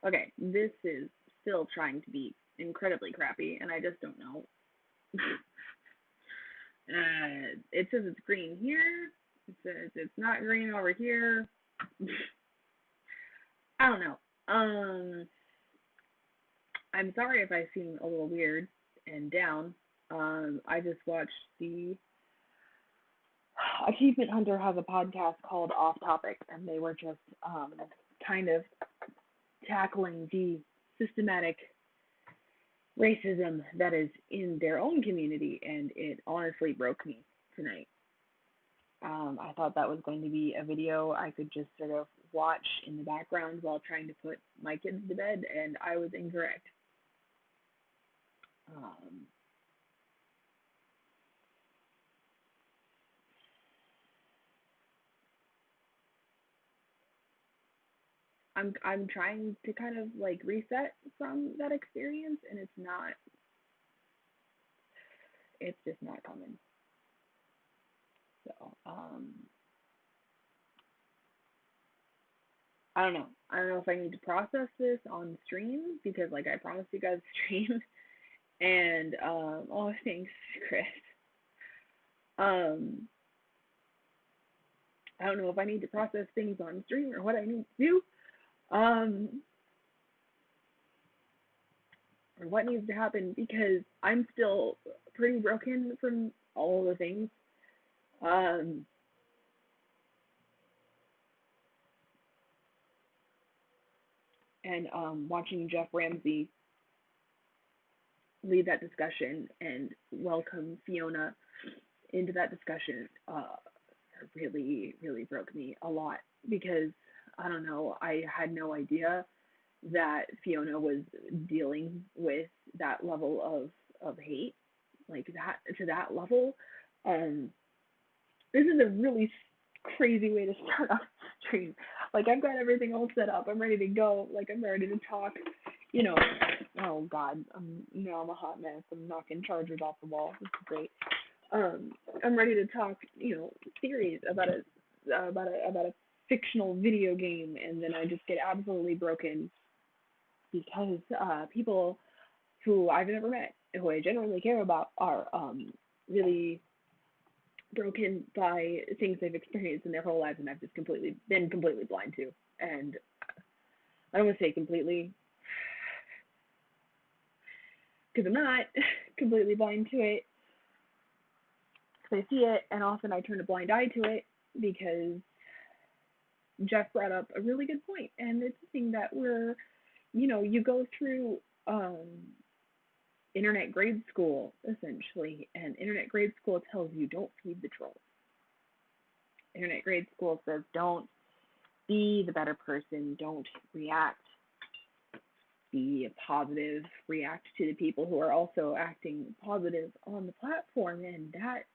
Okay, this is still trying to be incredibly crappy, and I just don't know. It says it's green here. It says it's not green over here. I don't know. I'm sorry if I seem a little weird and down. I just watched the Achievement Hunter has a podcast called Off Topic, and they were just kind of tackling the systematic racism that is in their own community, and it honestly broke me tonight. I thought that was going to be a video I could just sort of watch in the background while trying to put my kids to bed, and I was incorrect. Um, I'm trying to kind of like reset from that experience, and it's just not coming. So I don't know. I don't know if I need to process this on stream because like I promised you guys a stream, and oh thanks Chris. Um, I don't know if I need to process things on stream or what I need to do. Um, or what needs to happen because I'm still pretty broken from all of the things. Um, and watching Jeff Ramsey lead that discussion and welcome Fiona into that discussion really, really broke me a lot because I don't know, I had no idea that Fiona was dealing with that level of hate, like that to that level. Um, this is a really crazy way to start off the stream. Like I've got everything all set up. I'm ready to go. Like I'm ready to talk. You know, oh God, now I'm a hot mess. I'm knocking chargers off the wall. This is great. Um, I'm ready to talk. Theories about a fictional video game, and then I just get absolutely broken because people who I've never met, who I genuinely care about, are really broken by things they've experienced in their whole lives, and I've just completely blind to. And I don't want to say completely, because I'm not completely blind to it. Because I see it, and often I turn a blind eye to it because Jeff brought up a really good point, and it's a thing that you go through internet grade school essentially, and internet grade school tells you don't feed the trolls. Internet grade school says don't be the better person, don't react, be positive, react to the people who are also acting positive on the platform, and that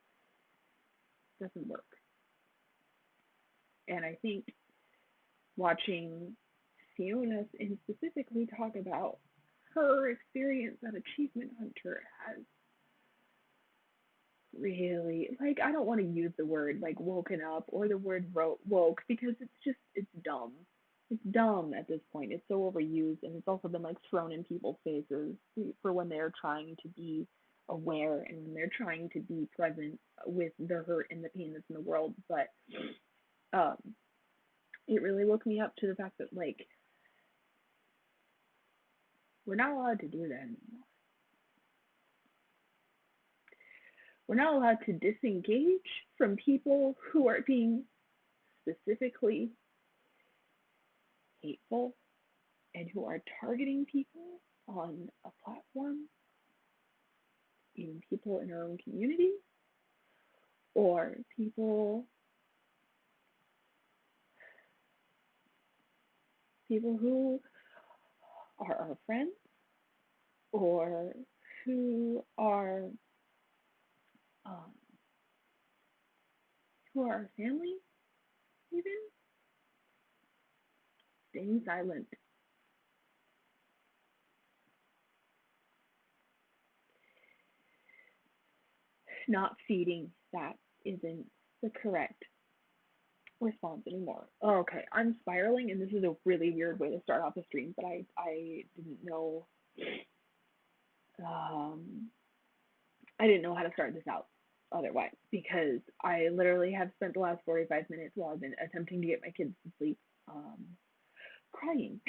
doesn't work. And I think watching Fiona in specifically talk about her experience at Achievement Hunter has really, like, I don't want to use the word like woken up or the word woke because it's dumb. It's dumb at this point. It's so overused, and it's also been like thrown in people's faces for when they're trying to be aware and when they're trying to be present with the hurt and the pain that's in the world. But um, it really woke me up to the fact that like we're not allowed to do that anymore. We're not allowed to disengage from people who are being specifically hateful and who are targeting people on a platform, even people in our own community, or people who are our friends, or who are um, who are our family, even staying silent, not feeding that isn't the correct response anymore. Oh, okay, I'm spiraling, and this is a really weird way to start off a stream, but I didn't know um I didn't know how to start this out otherwise because I literally have spent the last 45 minutes while I've been attempting to get my kids to sleep, crying.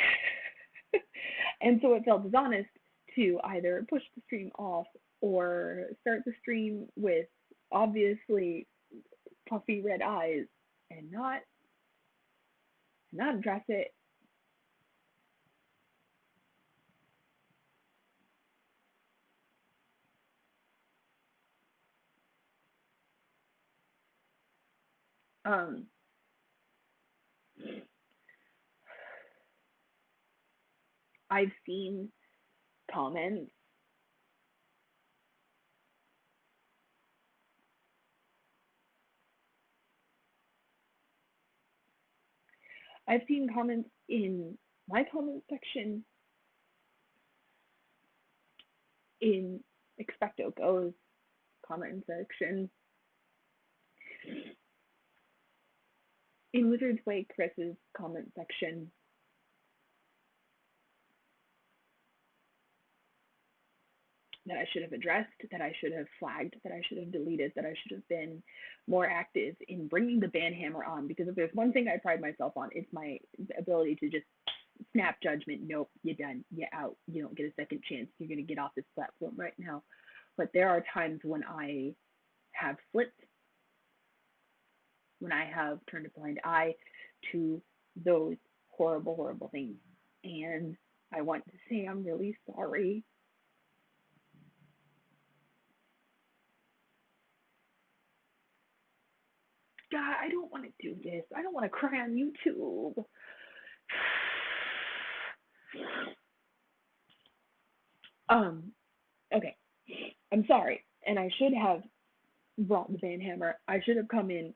And so it felt dishonest to either push the stream off or start the stream with obviously puffy red eyes and not address it. Um, I've seen comments. I've seen comments in my comment section, in Expecto Go's comment section, in Wizard's Way Chris's comment section, that I should have addressed, that I should have flagged, that I should have deleted, that I should have been more active in bringing the banhammer on. Because if there's one thing I pride myself on, it's my ability to just snap judgment. Nope, you're done. You're out. You don't get a second chance. You're going to get off this platform right now. But there are times when I have slipped, when I have turned a blind eye to those horrible, horrible things. And I want to say I'm really sorry. God, I don't want to do this. I don't want to cry on YouTube. Um, okay. I'm sorry. And I should have brought the band hammer. I should have come in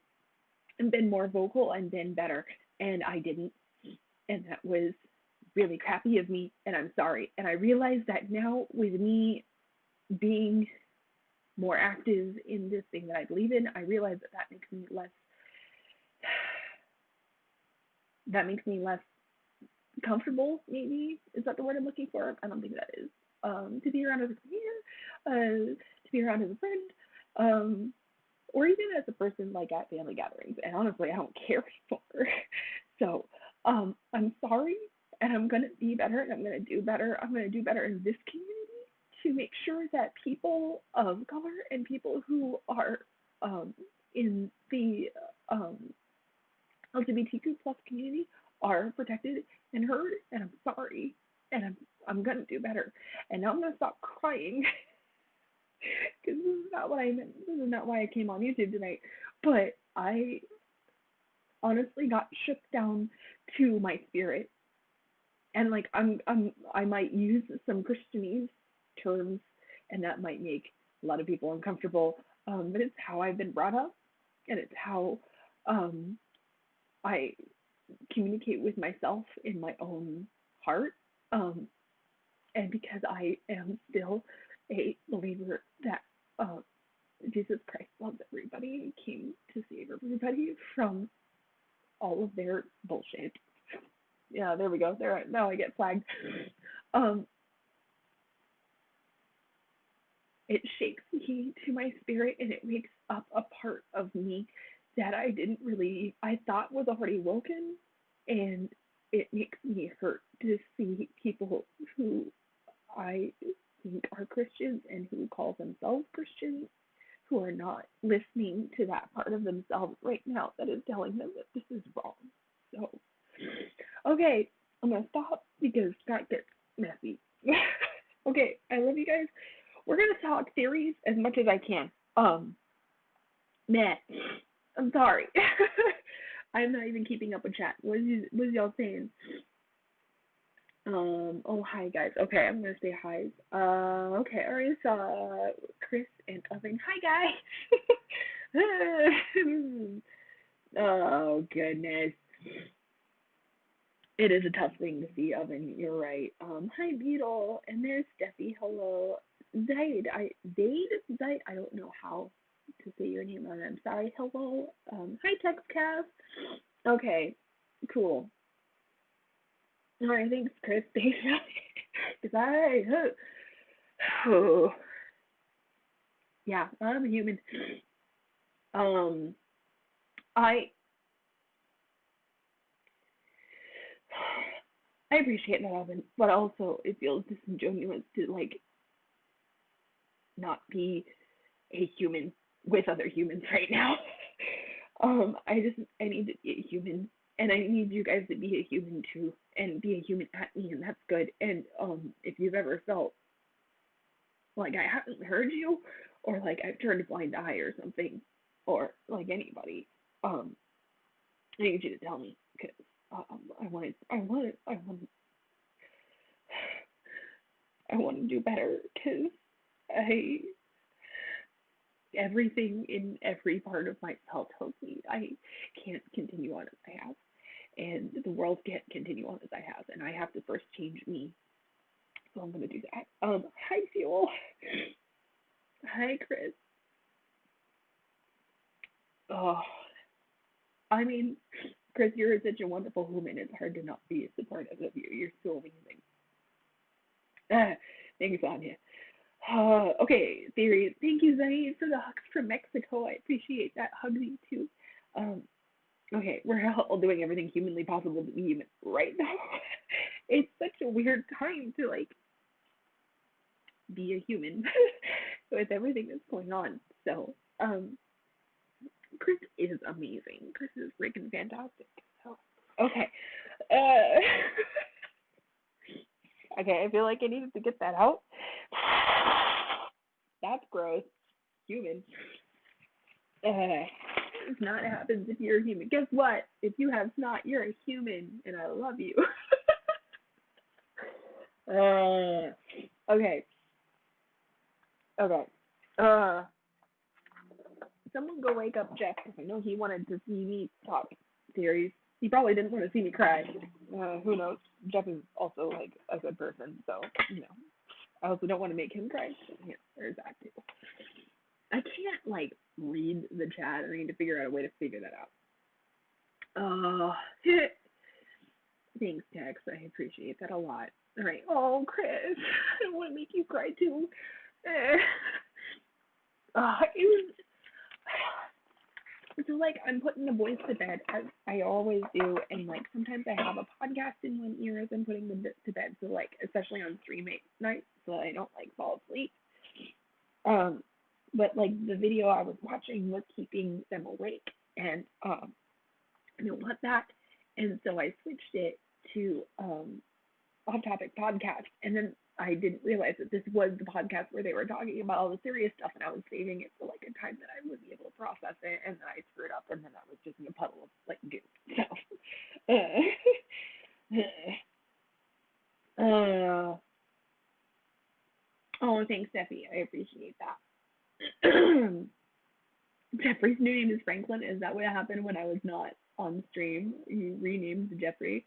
and been more vocal and been better. And I didn't. And that was really crappy of me. And I'm sorry. And I realize that now with me being more active in this thing that I believe in, I realize that makes me less comfortable, maybe is that the word I'm looking for? I don't think that is. To be around as a comedian, to be around as a friend, or even as a person like at family gatherings. And honestly, I don't care anymore. So I'm sorry, and I'm gonna be better, and I'm gonna do better. I'm gonna do better in this community to make sure that people of color and people who are in the um, LGBTQ plus community are protected and heard, and I'm sorry, and I'm gonna do better, and now I'm gonna stop crying because this is not what I meant. This is not why I came on YouTube tonight. But I honestly got shook down to my spirit, and like I might use some Christianese terms, and that might make a lot of people uncomfortable. But it's how I've been brought up, and it's how I communicate with myself in my own heart. And because I am still a believer that Jesus Christ loves everybody and came to save everybody from all of their bullshit. Yeah, there we go. There, now I get flagged. Um, it shakes me to my spirit, and it wakes up a part of me that I thought was already woken, and it makes me hurt to see people who I think are Christians and who call themselves Christians who are not listening to that part of themselves right now that is telling them that this is wrong. So, okay, I'm gonna stop because that gets messy. Okay, I love you guys. We're gonna talk theories as much as I can. Matt, I'm sorry. I'm not even keeping up with chat. What is y'all saying? Oh, hi guys. Okay, I'm gonna say hi. Okay, I already saw Chris and Oven. Hi guys. Oh goodness, it is a tough thing to see, Oven. You're right. Hi Beetle, and there's Steffi. Hello, Zaid. I don't know how to say your name. I'm sorry. Hello. Hi Texcast. Okay, cool. All right, thanks, Chris. Thanks, because oh, yeah, I'm a human. Um, I I appreciate that, Alvin, but also it feels disingenuous to like not be a human with other humans right now. I need to be a human, and I need you guys to be a human too, and be a human at me, and that's good. And if you've ever felt like I haven't heard you, or like I've turned a blind eye or something, or like anybody, I need you to tell me because I want to do better because I everything in every part of myself tells me I can't continue on as I have, and the world can't continue on as I have, and I have to first change me. So I'm gonna do that. Hi Fuel. Hi Chris. Oh, I mean, Chris, you're such a wonderful human. It's hard to not be supportive of you. You're so amazing. Thanks, Anya. Okay, theory. Thank you, Zaid, for the hugs from Mexico. I appreciate that. Hug me too. Um, okay, we're all doing everything humanly possible to be human right now. It's such a weird time to like be a human with everything that's going on. So, Chris is amazing. Chris is freaking fantastic. So, okay. Uh, okay, I feel like I needed to get that out. That's gross. Human. It's not happens if you're a human. Guess what? If you have snot, you're a human, and I love you. Okay. Okay. Uh, someone go wake up Jeff because I know he wanted to see me talk theories. He probably didn't want to see me cry. Who knows? Jeff is also like a good person, so you know. I also don't want to make him cry. Yeah, there's that too. I can't like read the chat. I need to figure out a way to figure that out. Uh, thanks, Tex. I appreciate that a lot. All right. Oh, Chris, I don't want to make you cry too. It was it's like I'm putting the boys to bed as I always do, and like sometimes I have a podcast in one ear as I'm putting them to bed. So like especially on stream nights, so that I don't like fall asleep. Um, but like the video I was watching was keeping them awake, and I don't want that, and so I switched it to off topic podcast, and then I didn't realize that this was the podcast where they were talking about all the serious stuff, and I was saving it for like a time that I would be able to process it, and then I screwed up, and then that was just in a puddle of like goo. So, oh, thanks, Steffi. I appreciate that. Jeffrey's new name is Franklin. Is that what happened when I was not on stream? You renamed Jeffrey.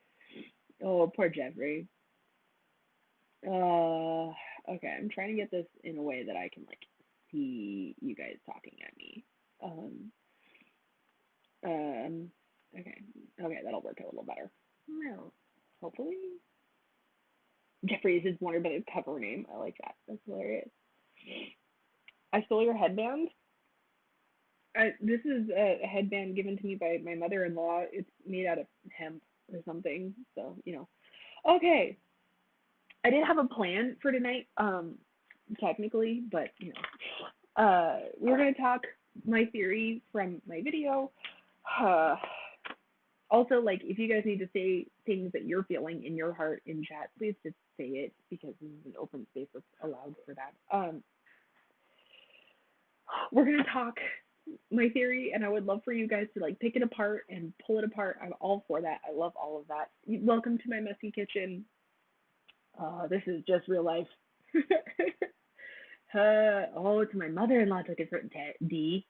Oh, poor Jeffrey. Okay, I'm trying to get this in a way that I can like see you guys talking at me. Okay, okay, that'll work a little better. No, hopefully. Jeffrey is his Warner Brothers cover name. I like that. That's hilarious. I stole your headband. This is a headband given to me by my mother-in-law. It's made out of hemp or something. So you know. Okay, I did have a plan for tonight, technically, but you know, we're gonna talk my theory from my video. Uh, also, like, if you guys need to say things that you're feeling in your heart in chat, please just say it because this is an open space that's allowed for that. We're gonna talk my theory, and I would love for you guys to like pick it apart and pull it apart. I'm all for that. I love all of that. Welcome to my messy kitchen. This is just real life. Oh, to my mother-in-law took it for D.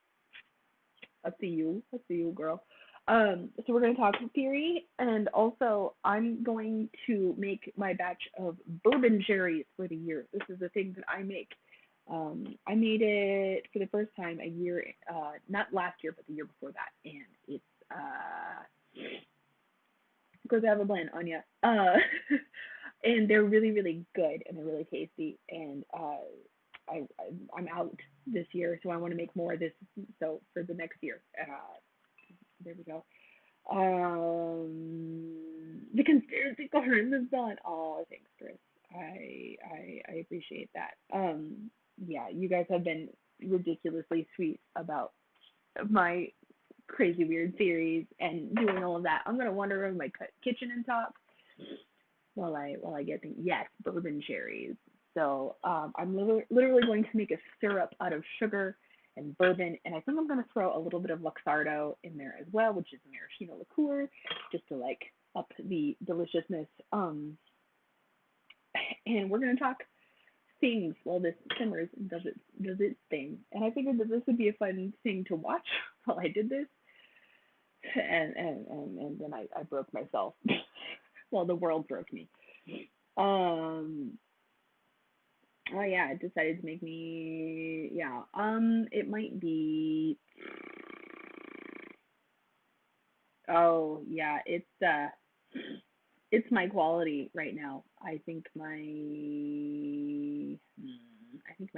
Up to you. Up to you, girl. So we're going to talk theory, and also I'm going to make my batch of bourbon cherries for the year. This is a thing that I make. I made it for the first time a year, not last year, but the year before that, and it's course, I have a blend, Anya. And they're really, really good, and they're really tasty. And I'm out this year, so I want to make more of this. So for the next year, there we go. The conspiracy corner is done. Oh, thanks, Chris. I appreciate that. Yeah, you guys have been ridiculously sweet about my crazy weird theories and doing all of that. I'm gonna wander around my kitchen and talk while I get things. Yes, bourbon cherries. So I'm literally going to make a syrup out of sugar and bourbon, and I think I'm gonna throw a little bit of Luxardo in there as well, which is maraschino liqueur, just to like up the deliciousness. And we're gonna talk things while this simmers and does its thing. And I figured that this would be a fun thing to watch while I did this. And then I broke myself. Well, the world broke me. Um oh yeah, it decided to make me, yeah. It might be, oh yeah, it's my quality right now. I think my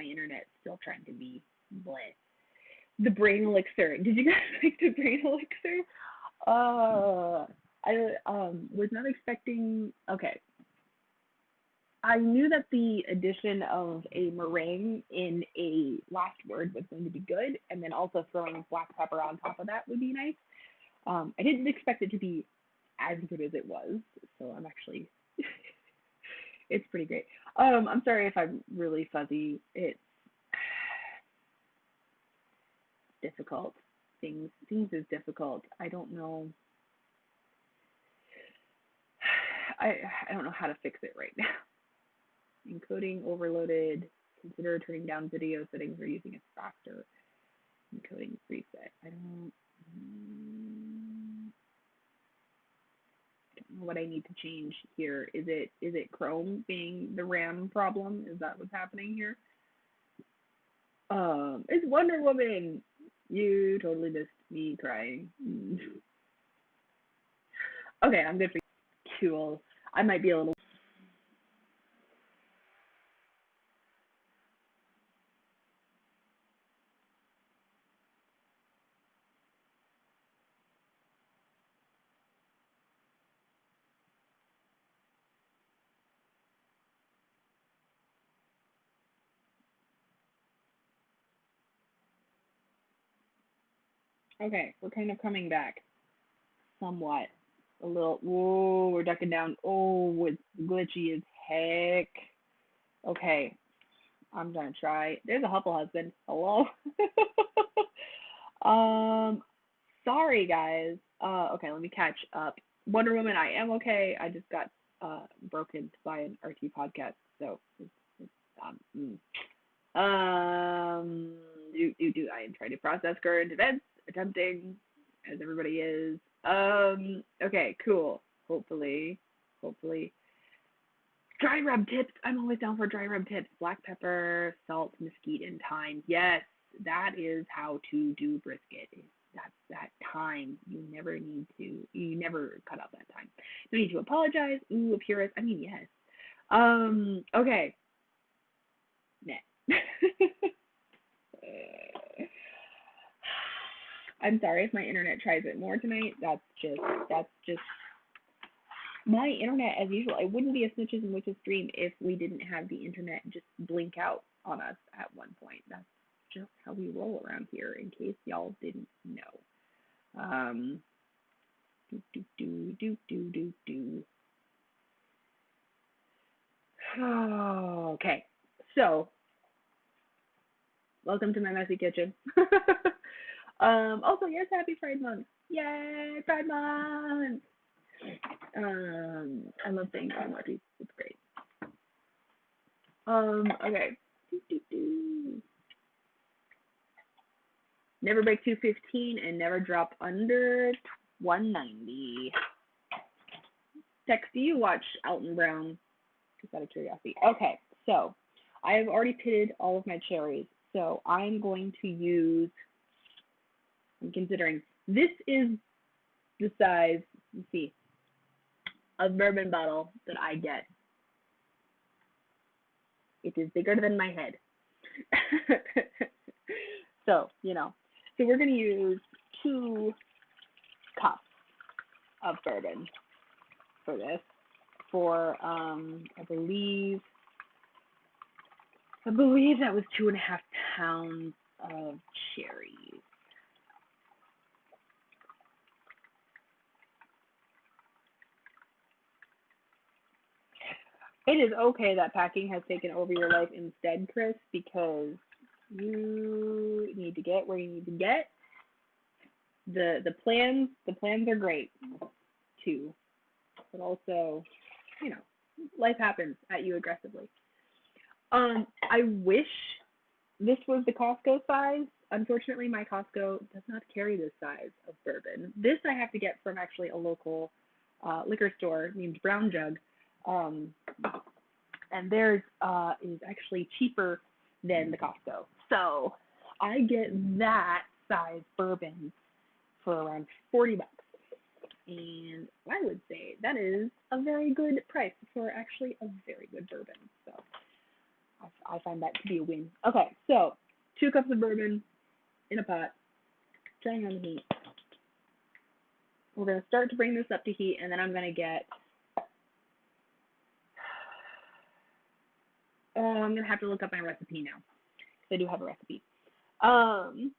internet's still trying to be bleh. The brain elixir. Did you guys like the brain elixir? I was not expecting. Okay, I knew that the addition of a meringue in a last word was going to be good, and then also throwing black pepper on top of that would be nice. I didn't expect it to be as good as it was, so I'm actually it's pretty great. I'm sorry if I'm really fuzzy. It's difficult. Things is difficult. I don't know. I I don't know how to fix it right now. Encoding overloaded. Consider turning down video settings or using a faster encoding preset. I don't know what I need to change here. Is it Chrome being the RAM problem? Is that what's happening here? It's Wonder Woman. You totally missed me crying. Okay, I'm good for you. Cool. I might be a little. Okay, we're kind of coming back somewhat. A little. Whoa, we're ducking down. Oh, it's glitchy as heck. Okay, I'm gonna try. There's a Huffle husband. Hello. um, sorry guys. Okay, let me catch up. Wonder Woman, I am okay. I just got broken by an RT podcast, so it's, um, mm. um, do. I am trying to process current events, attempting, as everybody is. Okay, cool. Hopefully. Dry rub tips. I'm always down for dry rub tips. Black pepper, salt, mesquite, and thyme. Yes, that is how to do brisket. That's that time. You never cut out that time. No need to apologize. Ooh, a purist. I mean, yes. Okay. Net. I'm sorry if my internet tries it more tonight. That's just my internet as usual. It wouldn't be a Snitches and Witches stream if we didn't have the internet just blink out on us at one point. That's just how we roll around here, in case y'all didn't know. Um, do do do do do do. Okay, so welcome to my messy kitchen. Also, yes, happy Pride Month. Yay, Pride Month. I love saying Pride Month. It's great. Okay. Never break 215 and never drop under 190. Tex, do you watch Alton Brown? Just out of curiosity. Okay, so I have already pitted all of my cherries. So I'm going to use, I'm considering, this is the size, let's see, of bourbon bottle that I get. It is bigger than my head. So, So we're going to use 2 cups of bourbon for this. For, I believe that was 2.5 pounds of cherries. It is okay that packing has taken over your life instead, Chris, because you need to get where you need to get. The plans are great too, but also, you know, life happens at you aggressively. I wish this was the Costco size. Unfortunately, my Costco does not carry this size of bourbon. This I have to get from actually a local liquor store named Brown Jug. Um, and theirs is actually cheaper than the Costco. So I get that size bourbon for around $40. And I would say that is a very good price for actually a very good bourbon. So I find that to be a win. Okay, so 2 cups of bourbon in a pot, turning on the heat. We're going to start to bring this up to heat, and then I'm going to get, I'm going to have to look up my recipe now, because I do have a recipe. If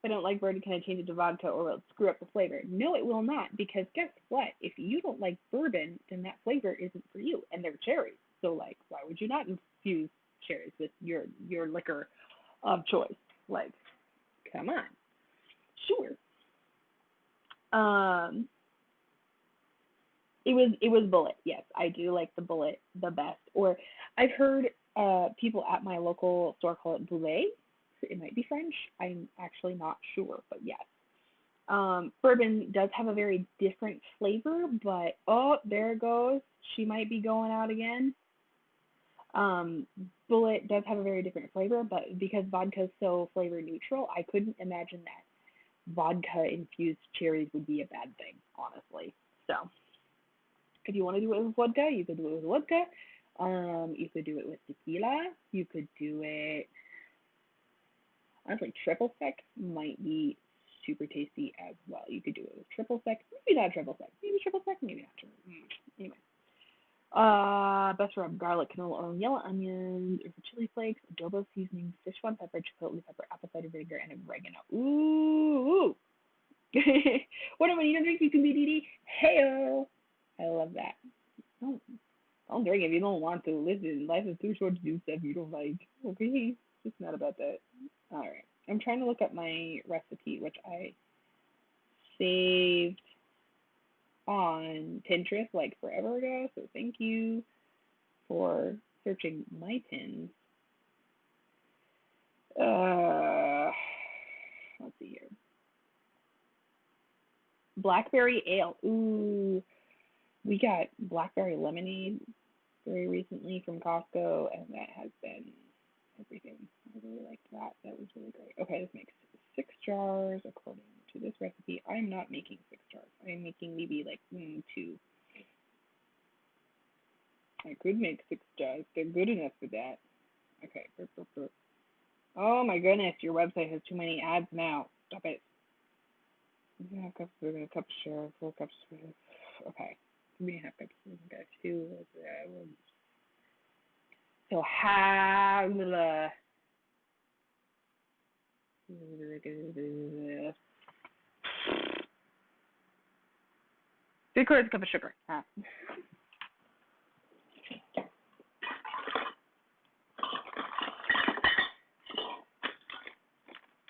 I don't like bourbon, can I change it to vodka or will it screw up the flavor? No, it will not, because guess what? If you don't like bourbon, then that flavor isn't for you, and they're cherries. So, like, why would you not infuse cherries with your liquor of choice? Like, come on. Sure. It was Bullet. Yes, I do like the Bullet the best. Or I've heard people at my local store call it Boulet. It might be French. I'm actually not sure, but yes. Bourbon does have a very different flavor, but oh, there it goes. She might be going out again. Um, Bullet does have a very different flavor, but because vodka is so flavor neutral, I couldn't imagine that vodka infused cherries would be a bad thing, honestly. So, if you want to do it with vodka, you could do it with vodka. You could do it with tequila. You could do it, honestly, triple sec might be super tasty as well. You could do it with triple sec, maybe not triple sec, maybe triple sec, maybe not triple. Anyway, best rub: garlic, canola oil, yellow onions, chili flakes, adobo seasoning, Szechuan pepper, chipotle pepper, apple cider vinegar, and oregano. Ooh. What when you don't drink, you can be DD. Heyo. I love that. Don't drink if you don't want to. Listen, life is too short to do stuff you don't like. Okay, it's not about that. All right. I'm trying to look up my recipe, which I saved on Pinterest like forever ago. So thank you for searching my pins. Let's see here. Blackberry ale. Ooh, we got blackberry lemonade very recently from Costco, and that has been everything. I really liked that. That was really great. Okay, this makes 6 jars according to this recipe. I'm not making 6 jars. I'm making maybe like 2. I could make 6 jars. They're good enough for that. Okay. Oh my goodness, your website has too many ads now. Stop it. We're gonna cup share 4 cups. Okay. 3.5 cups. Okay, 2. So how? 3/4 cup of sugar.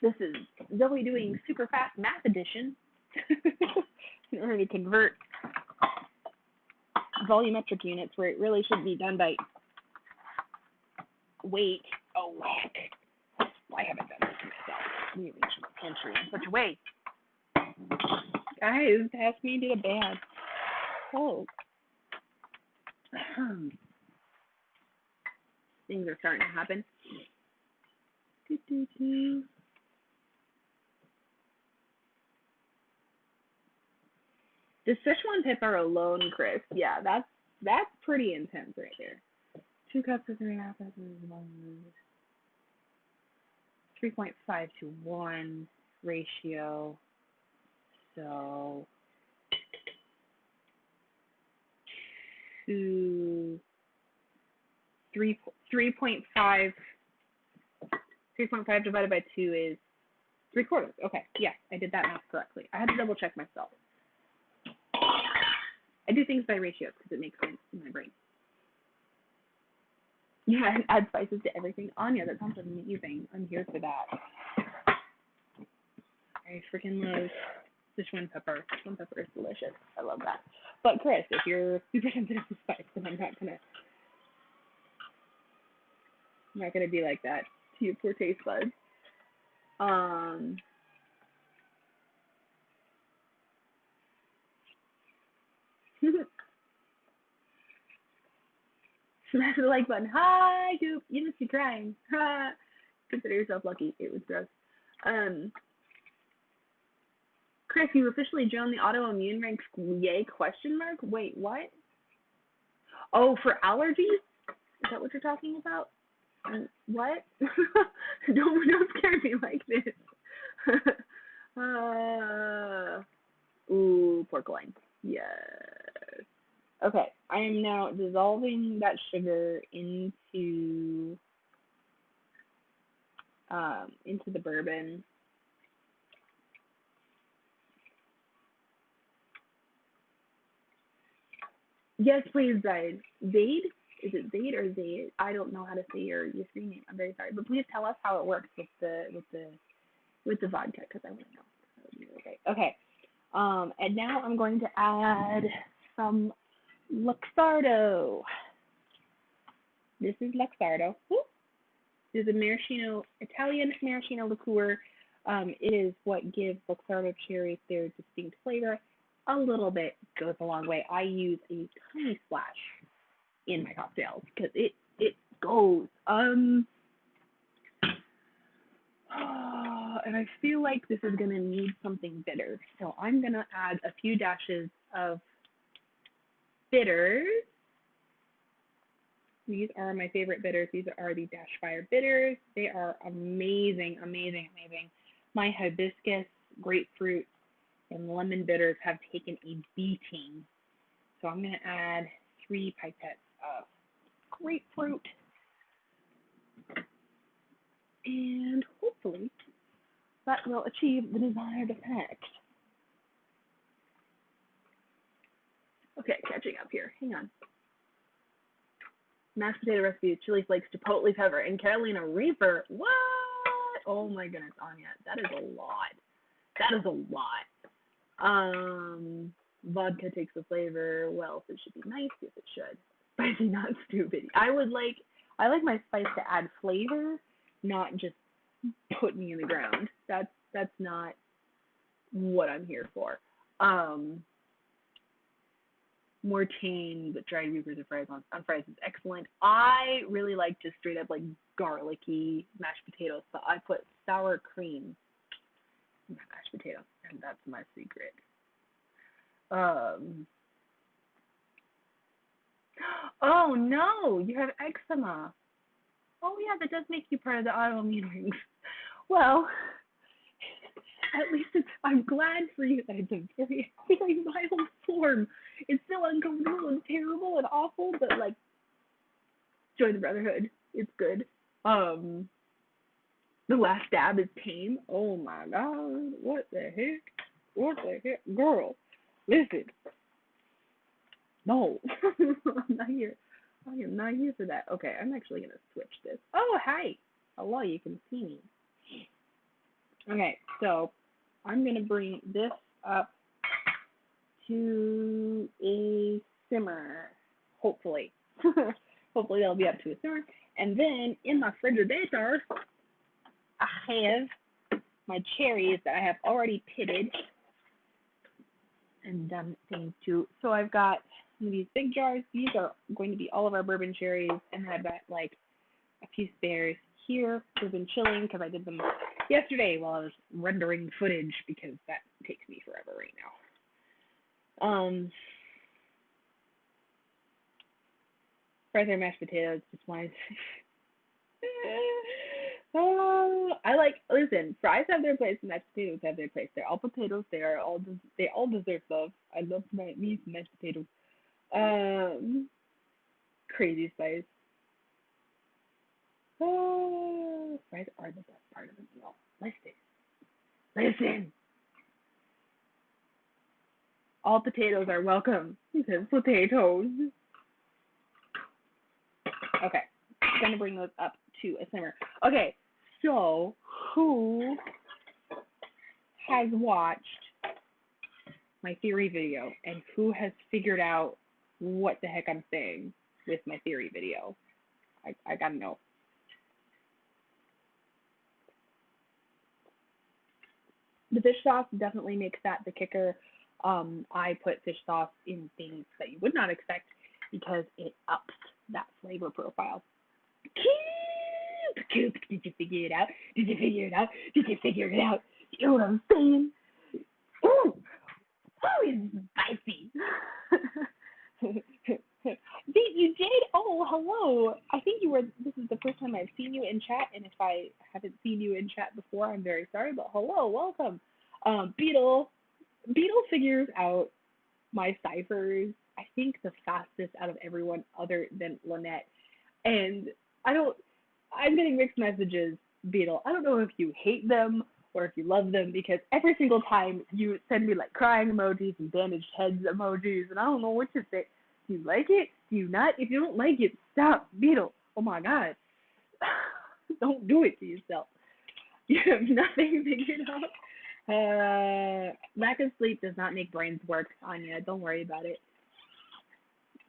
This is Zoe doing super fast math addition in order to convert volumetric units where it really should be done by weight. Oh, heck. Why haven't I done this myself? Rearrange my pantry in such a way. Guys, pass me to the bad. Oh. Things are starting to happen. The Szechuan pepper alone, Chris. Yeah, that's pretty intense right there. 2 cups to 3.5 cups is 3.5 to 1 ratio. So two, 3.5 divided by 2 is 3/4. Okay, yes, I did that math correctly. I had to double check myself. I do things by ratios because it makes sense in my brain. Yeah, and add spices to everything. Anya, that sounds amazing. I'm here for that. I freaking love Sichuan pepper. Sichuan pepper is delicious. I love that. But Chris, if you're super sensitive to spice, then I'm not gonna be like that to your poor taste buds. Um, smash the like button. Hi, Goop. You must be crying. Ha. Consider yourself lucky. It was gross. Um, Chris, you officially joined the autoimmune ranks. Yay? Question mark. Wait, what? Oh, for allergies? Is that what you're talking about? What? Don't scare me like this. Ooh, pork loin. Yes. Okay, I am now dissolving that sugar into the bourbon. Yes, please, Zaid. Zaid? Is it Zaid or Zaid? I don't know how to say your screen name. I'm very sorry, but please tell us how it works with the vodka because I want to know. Okay. Okay. And now I'm going to add some Luxardo. This is Luxardo. This is a maraschino, Italian maraschino liqueur. It is what gives Luxardo cherries their distinct flavor. A little bit goes a long way. I use a tiny splash in my cocktails because it goes. And I feel like this is gonna need something bitter, so I'm gonna add a few dashes of bitters. These are my favorite bitters. These are the Dash Fire bitters. They are amazing, amazing, amazing. My hibiscus, grapefruit, and lemon bitters have taken a beating. So I'm going to add 3 pipettes of grapefruit. And hopefully that will achieve the desired effect. Okay, catching up here. Hang on. Mashed potato recipe, chili flakes, chipotle pepper, and Carolina Reaper. What? Oh my goodness, Anya, that is a lot. That is a lot. Vodka takes the flavor. Well, it should be nice. Yes, it should. Spicy, not stupid. I like my spice to add flavor, not just put me in the ground. That's not what I'm here for. More tame, but dried reapers and fries on fries is excellent. I really like just straight up like garlicky mashed potatoes, so I put sour cream in my mashed potatoes, and that's my secret. Um, oh no, you have eczema. Oh yeah, that does make you part of the autoimmune rings. Well, at least I'm glad for you that it's a very, very mild form. It's still uncomfortable and terrible and awful, but like, join the brotherhood. It's good. The last stab is tame. Oh my god, what the heck? What the heck, girl? Listen, no, I'm not here. I am not here for that. Okay, I'm actually gonna switch this. Oh hi, hello, you can see me. Okay, so I'm gonna bring this up to a simmer, hopefully. Hopefully that'll be up to a simmer. And then in my refrigerator, I have my cherries that I have already pitted and done things to. So I've got these big jars. These are going to be all of our bourbon cherries, and I've got like a few spares here. They've been chilling because I did them yesterday while I was rendering footage because that takes me forever right now. Um, fries or mashed potatoes, just my. Oh, I like. Listen, fries have their place, and mashed potatoes have their place. They're all potatoes. They all deserve love. I love me some mashed potatoes. Um, crazy spice. Oh, fries are the best part of the meal. Listen. All potatoes are welcome because potatoes. Okay, I'm gonna bring those up to a simmer. Okay, so who has watched my theory video and who has figured out what the heck I'm saying with my theory video? I gotta know. The fish sauce definitely makes that the kicker. I put fish sauce in things that you would not expect because it ups that flavor profile. Did you figure it out? Did you figure it out? Did you figure it out? You know what I'm saying? Ooh, oh, it's spicy. Did you did? Oh, hello. I think you were. This is the first time I've seen you in chat, and if I haven't seen you in chat before, I'm very sorry. But hello, welcome. Beetle. Beetle figures out my ciphers. I think the fastest out of everyone, other than Lynette. And I don't. I'm getting mixed messages, Beetle. I don't know if you hate them or if you love them because every single time you send me like crying emojis and bandaged heads emojis, and I don't know what to say. Do you like it? Do you not? If you don't like it, stop, Beetle. Oh my God. Don't do it to yourself. You have nothing figured out. Lack of sleep does not make brains work, Anya. Don't worry about it.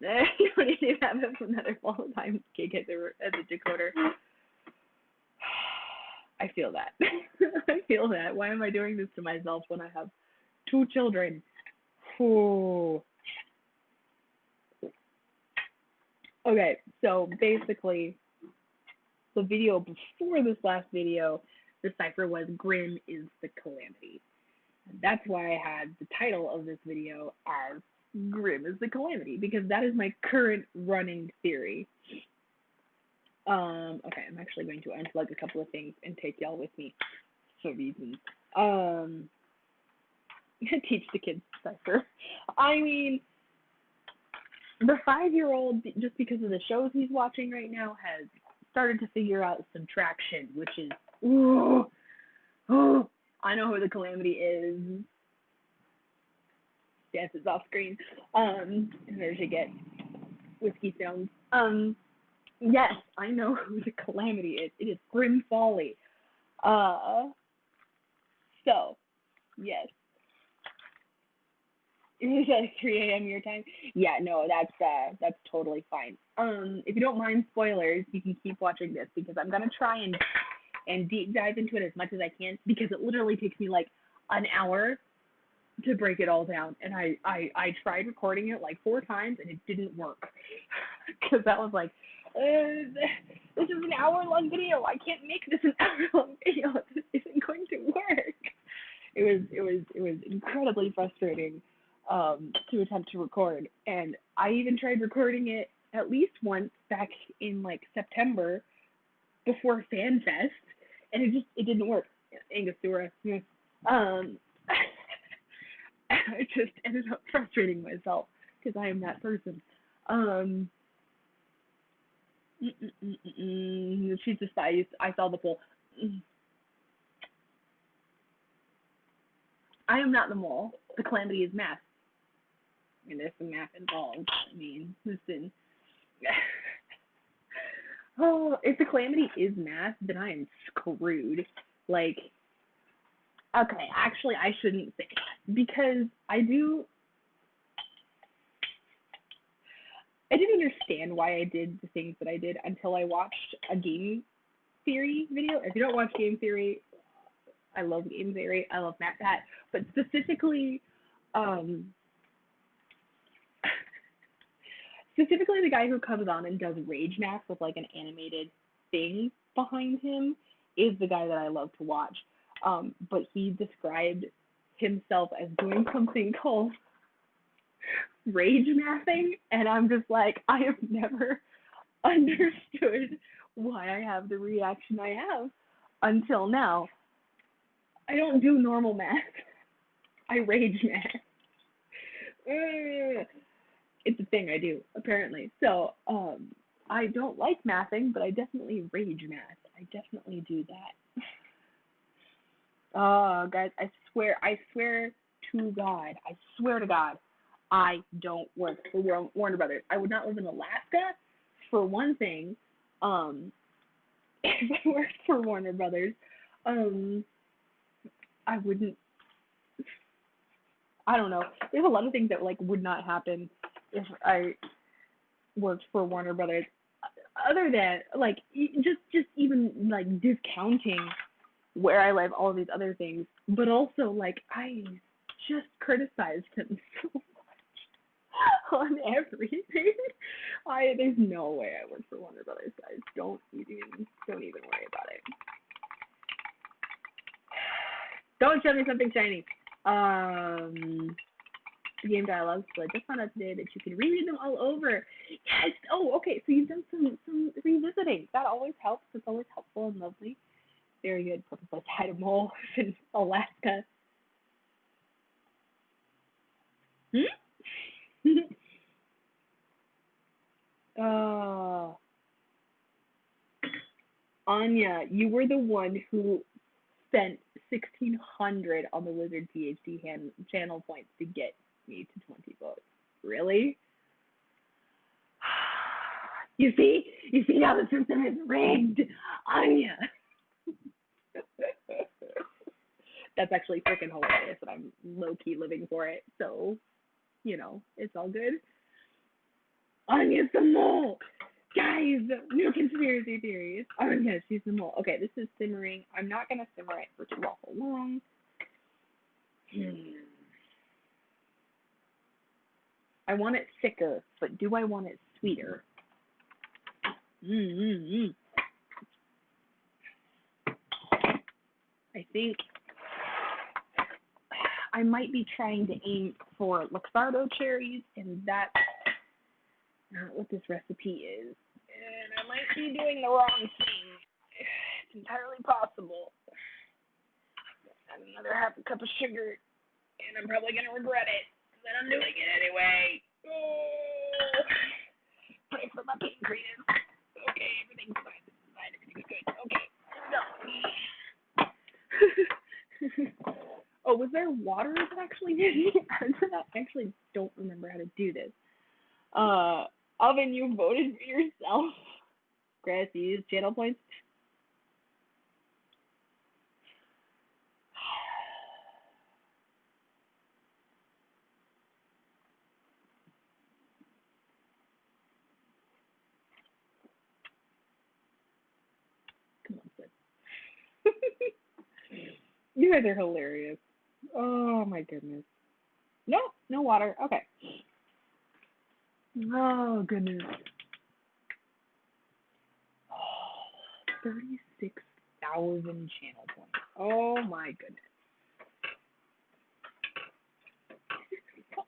You don't need to have another full-time gig as a decoder. I feel that. I feel that. Why am I doing this to myself when I have two children? Ooh. Okay, so basically, the video before this last video, the cipher was Grimm is the Calamity. And that's why I had the title of this video as Grimm is the Calamity, because that is my current running theory. Okay, I'm actually going to unplug a couple of things and take y'all with me for reasons. Teach the kids cipher. I mean, the 5-year-old, just because of the shows he's watching right now, has started to figure out subtraction, which is, ooh, oh, I know who the Calamity is. Yes, it's off screen. In order to get whiskey sounds. Yes, I know who the Calamity is. It is Grimm Folly. So, yes. Is that 3 a.m. your time? Yeah, no, that's totally fine. If you don't mind spoilers, you can keep watching this because I'm gonna try and deep dive into it as much as I can because it literally takes me like an hour to break it all down. And I tried recording it like 4 times and it didn't work because I was like, this is an hour-long video. I can't make this an hour-long video. This isn't going to work. It was incredibly frustrating to attempt to record, and I even tried recording it at least once back in like September before FanFest, and it didn't work. Angostura. Yeah. I just ended up frustrating myself because I am that person. Um, she's the size. I saw the poll. I am not the mole. The Calamity is math. And there's some math involved. I mean, listen. Oh, if the Calamity is math, then I am screwed. Like, okay, actually, I shouldn't say that because I didn't understand why I did the things that I did until I watched a game theory video. If you don't watch game theory, I love game theory. I love Matt Pat, but specifically, um, specifically the guy who comes on and does rage math with like an animated thing behind him is the guy that I love to watch. But he described himself as doing something called rage mathing, and I'm just like, I have never understood why I have the reaction I have until now. I don't do normal math. I rage math. It's a thing I do, apparently. So, I don't like mathing, but I definitely rage math. I definitely do that. Oh, guys, I swear to God, I swear to God, I don't work for Warner Brothers. I would not live in Alaska, for one thing. If I worked for Warner Brothers, um, I wouldn't. I don't know. There's a lot of things that like would not happen if I worked for Warner Brothers. Other than like just even like discounting where I live, all of these other things, but also like I just criticized him so much on everything. There's no way I work for Warner Brothers, guys. Don't even worry about it. Don't show me something shiny. Game dialogues. So I just found out today that you can reread them all over. Yes. Oh, okay. So you've done some revisiting. That always helps. It's always helpful and lovely. Very good. Purpose hide a mole in Alaska. uh, Anya, you were the one who spent 1,600 on the Wizard PhD channel points to get me to 20 votes. Really? You see how the system is rigged, Anya. That's actually freaking hilarious, and I'm low key living for it. So, it's all good. Anya's the mole, guys. New conspiracy theories. Anya, she's the mole. Okay, this is simmering. I'm not gonna simmer it for too awful long. I want it thicker, but do I want it sweeter? I think I might be trying to aim for Luxardo cherries, and that's not what this recipe is. And I might be doing the wrong thing. It's entirely possible. Add another half a cup of sugar, and I'm probably going to regret it, because I'm doing it anyway. Oh, pray for my pancreas. Okay, everything's fine. This is fine. Everything's good. Okay, no. Oh, was there water that actually did me? I actually don't remember how to do this. Oven, you voted for yourself. Grass, you used channel points. Come on, Sid. You guys are hilarious. Oh my goodness. Nope, no water. Okay. Oh goodness. 36,000 channel points. Oh my goodness.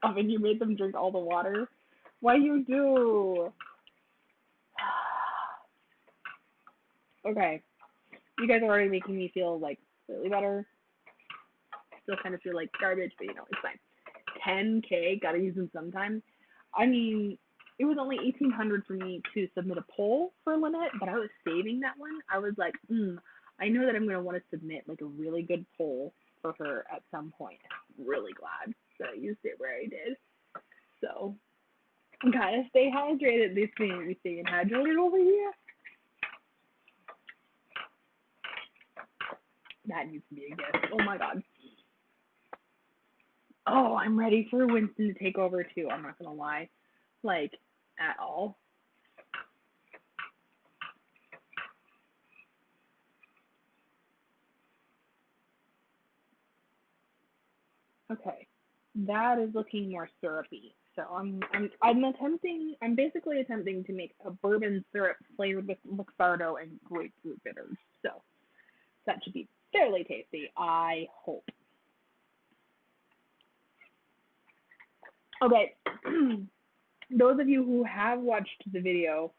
Oven, you made them drink all the water. Why you do? Okay. You guys are already making me feel like slightly better. Still kind of feel like garbage, but it's fine. 10K, gotta use them sometime. I mean, it was only 1,800 for me to submit a poll for Lynette, but I was saving that one. I was like, I know that I'm gonna want to submit like a really good poll for her at some point. I'm really glad that I used it where I did. So, gotta stay hydrated. This thing we staying hydrated over here. That needs to be a gift. Oh my god. Oh, I'm ready for Winston to take over too. I'm not gonna lie, like at all. Okay, that is looking more syrupy. So I'm basically attempting to make a bourbon syrup flavored with Luxardo and grapefruit bitters. So that should be fairly tasty, I hope. Okay, those of you who have watched the video,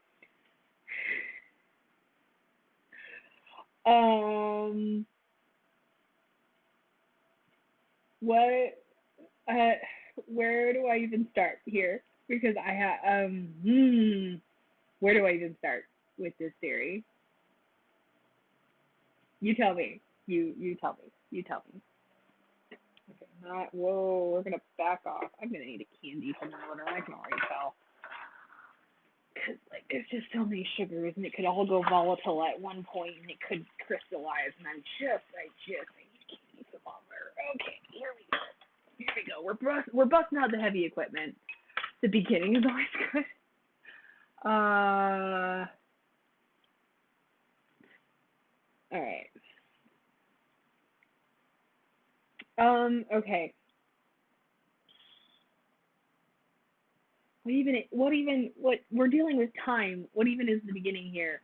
what, where do I even start here? Because I have, where do I even start with this theory? You tell me. You tell me. You tell me. Okay, whoa, we're gonna back off. I'm gonna need a candy from the water. I can already tell. Because, like, there's just so many sugars, and it could all go volatile at one point, and it could crystallize, and I just need candy some longer. Okay, here we go. Here we go. We're busting out the heavy equipment. The beginning is always good. Alright. Okay. What we're dealing with time. What even is the beginning here?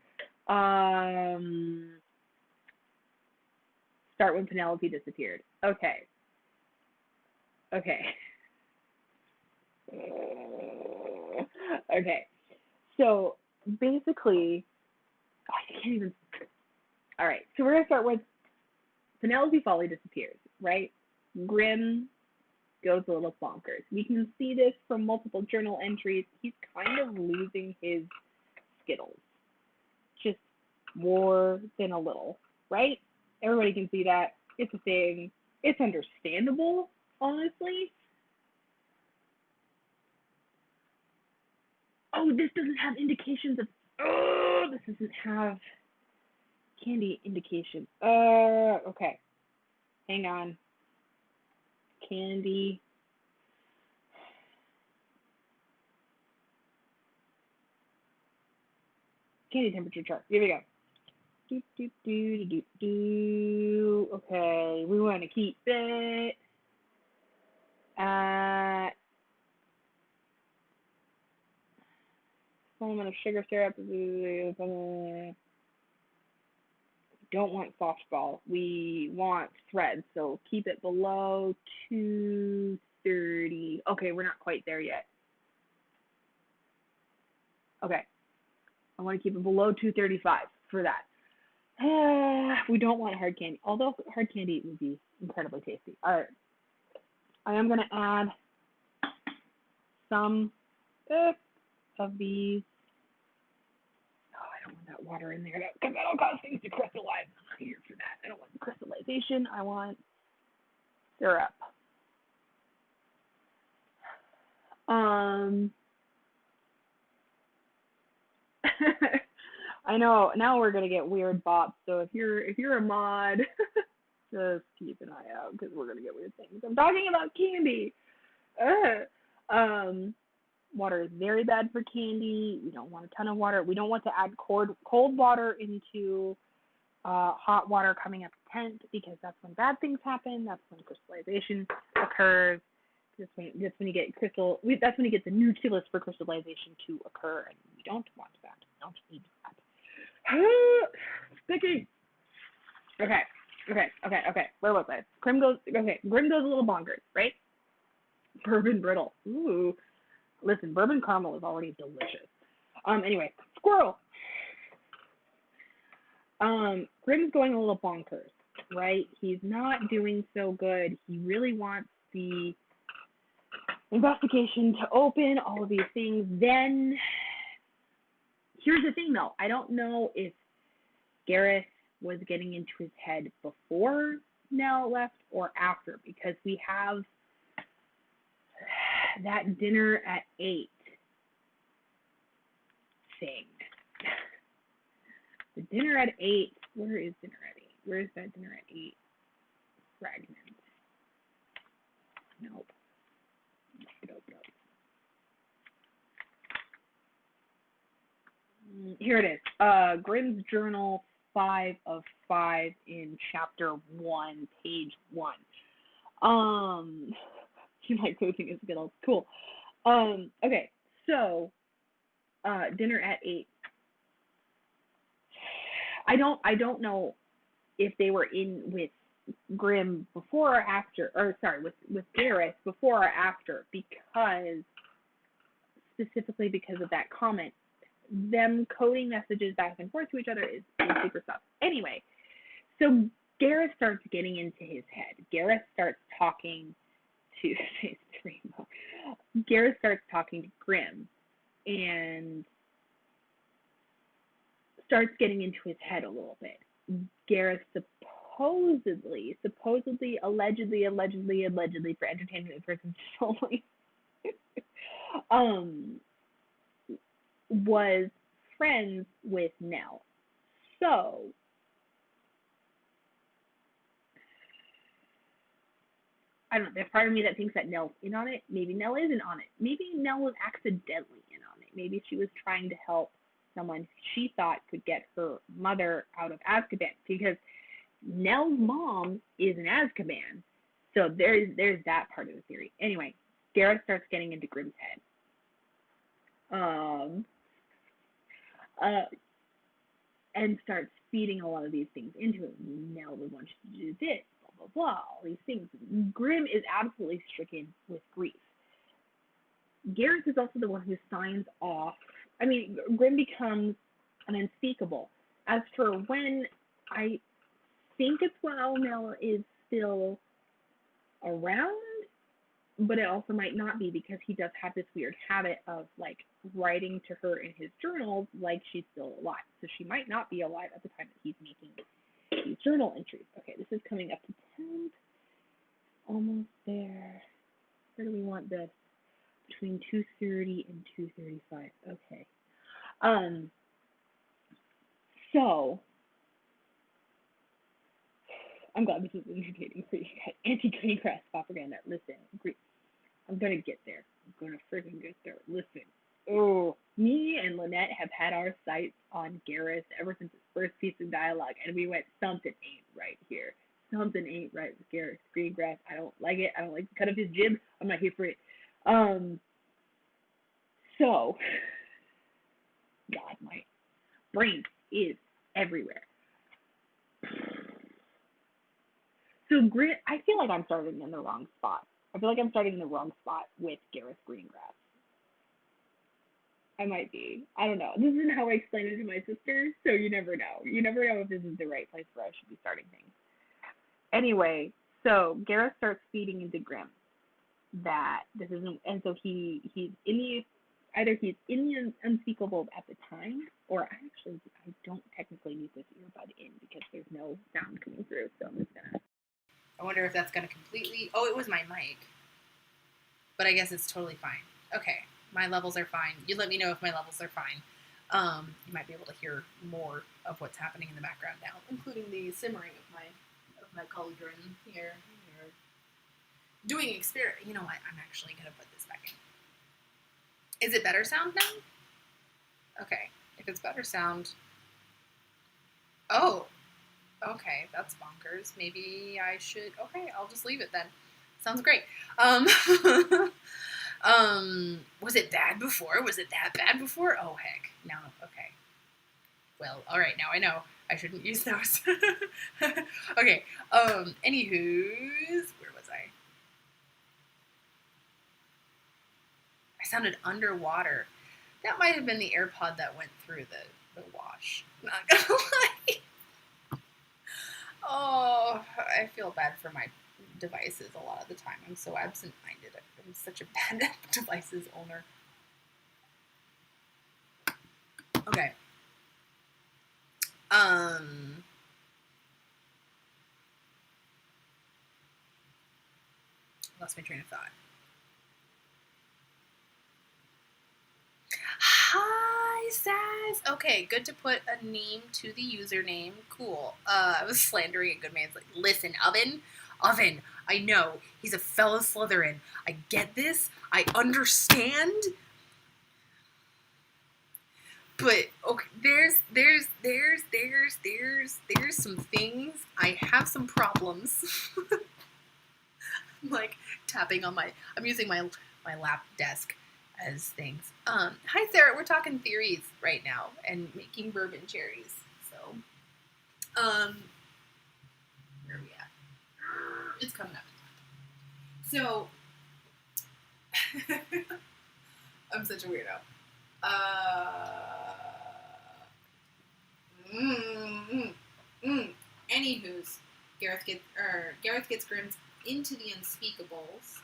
Start when Penelope disappeared. Okay. Okay. Okay. So basically, I can't even. All right. So we're gonna start with Penelope Folly disappears, right? Grimm goes a little bonkers. We can see this from multiple journal entries. He's kind of losing his skittles. Just more than a little, right? Everybody can see that. It's a thing. It's understandable, honestly. Oh, this doesn't have indications of. Oh, this doesn't have candy indication. Okay. Hang on. Candy. Candy temperature chart. Here we go. Okay, we want to keep it at element of sugar syrup. We don't want softball. We want thread, so keep it below 230. Okay, we're not quite there yet. Okay, I want to keep it below 235 for that. We don't want hard candy, although hard candy would be incredibly tasty. All right, I am going to add some of these. Oh, I don't want that water in there because that'll cause things to crystallize. I'm not here for that. I don't want crystallization. I want syrup. I know now we're gonna get weird bops. So if you're a mod, just keep an eye out because we're gonna get weird things. I'm talking about candy. Water is very bad for candy. We don't want a ton of water. We don't want to add cold water into hot water coming up to tent because that's when bad things happen. That's when crystallization occurs. That's when you get that's when you get the nucleus for crystallization to occur, and we don't want that. We don't need that. Sticky. Okay. Where was I? Grimm goes a little bonkers, right? Bourbon brittle. Ooh. Listen, bourbon caramel is already delicious. Anyway, squirrel. Grimm's going a little bonkers, right? He's not doing so good. He really wants the investigation to open, all of these things. Then, here's the thing though. I don't know if Gareth was getting into his head before Nell left or after, because we have that dinner at 8 thing. The dinner at 8, where is dinner at 8? Where is that dinner at 8 fragment? Nope. Here it is. Grimm's Journal 5 of 5 in chapter 1, page 1. You like posting his Skittles. Cool. Okay, so dinner at 8. I don't know if they were in with Grimm before or after, or sorry, with Gareth before or after, because specifically because of that comment. Them coding messages back and forth to each other is super sus. Anyway, so Gareth starts getting into his head. Gareth starts talking to Gareth starts talking to Grimm and starts getting into his head a little bit. Gareth supposedly, allegedly, for entertainment purposes only, was friends with Nell. So I don't know. There's part of me that thinks that Nell's in on it. Maybe Nell isn't on it. Maybe Nell was accidentally in on it. Maybe she was trying to help someone she thought could get her mother out of Azkaban, because Nell's mom is in Azkaban. So there's that part of the theory. Anyway, Gareth starts getting into Grimm's head. And starts feeding a lot of these things into him. Nell would want you to do this, blah, blah, blah, all these things. Grimm is absolutely stricken with grief. Gareth is also the one who signs off. I mean, Grimm becomes an unspeakable. As for when, I think it's while Nell is still around, but it also might not be, because he does have this weird habit of like writing to her in his journals like she's still alive. So she might not be alive at the time that he's making these journal entries. Okay, this is coming up to 10. Almost there. Where do we want this? Between 2:30 and 2:35. Okay. So I'm glad this is entertaining for you guys. Anti-Greengrass propaganda. Listen, I'm gonna get there. I'm gonna freaking get there. Listen. Oh, me and Lynette have had our sights on Gareth ever since his first piece of dialogue, and we went, something ain't right here. Something ain't right with Gareth Greengrass. I don't like it. I don't like the cut of his jib. I'm not here for it. So, God, my brain is everywhere. So, I feel like I'm starting in the wrong spot. I feel like I'm starting in the wrong spot with Gareth Greengrass. I might be. I don't know. This isn't how I explain it to my sisters, so you never know. You never know if this is the right place where I should be starting things. Anyway, so Gareth starts feeding into Grimm that this isn't, and so he's in the, either he's in the unspeakable at the time, or I don't technically need this earbud in because there's no sound coming through, so I'm just gonna. I wonder if that's gonna completely. Oh, it was my mic, but I guess it's totally fine. Okay. My levels are fine. You let me know if my levels are fine. You might be able to hear more of what's happening in the background now, including the simmering of my cauldron here. Doing experiment. You know what? I'm actually gonna put this back in. Is it better sound now? Okay. If it's better sound. Oh. Okay, that's bonkers. Maybe I should. Okay, I'll just leave it then. Sounds great. Was it bad before? Was it that bad before? Oh, heck. No. Okay. Well, all right. Now I know I shouldn't use those. Okay. Anywho's, where was I? I sounded underwater. That might have been the AirPod that went through the wash. Not gonna lie. Oh, I feel bad for my devices a lot of the time. I'm so absent-minded. I'm such a bad devices owner. Okay. Lost my train of thought. Hi, Sass. Okay, good to put a name to the username. Cool. I was slandering a good man's like, listen, Oven, I know, he's a fellow Slytherin. I get this. I understand. But okay, there's some things. I have some problems. I'm like tapping on I'm using my lap desk as things. Hi Sarah, we're talking theories right now and making bourbon cherries. So, where are we at? It's coming up. So, I'm such a weirdo. Anywho's, Gareth gets Grimm into the Unspeakables.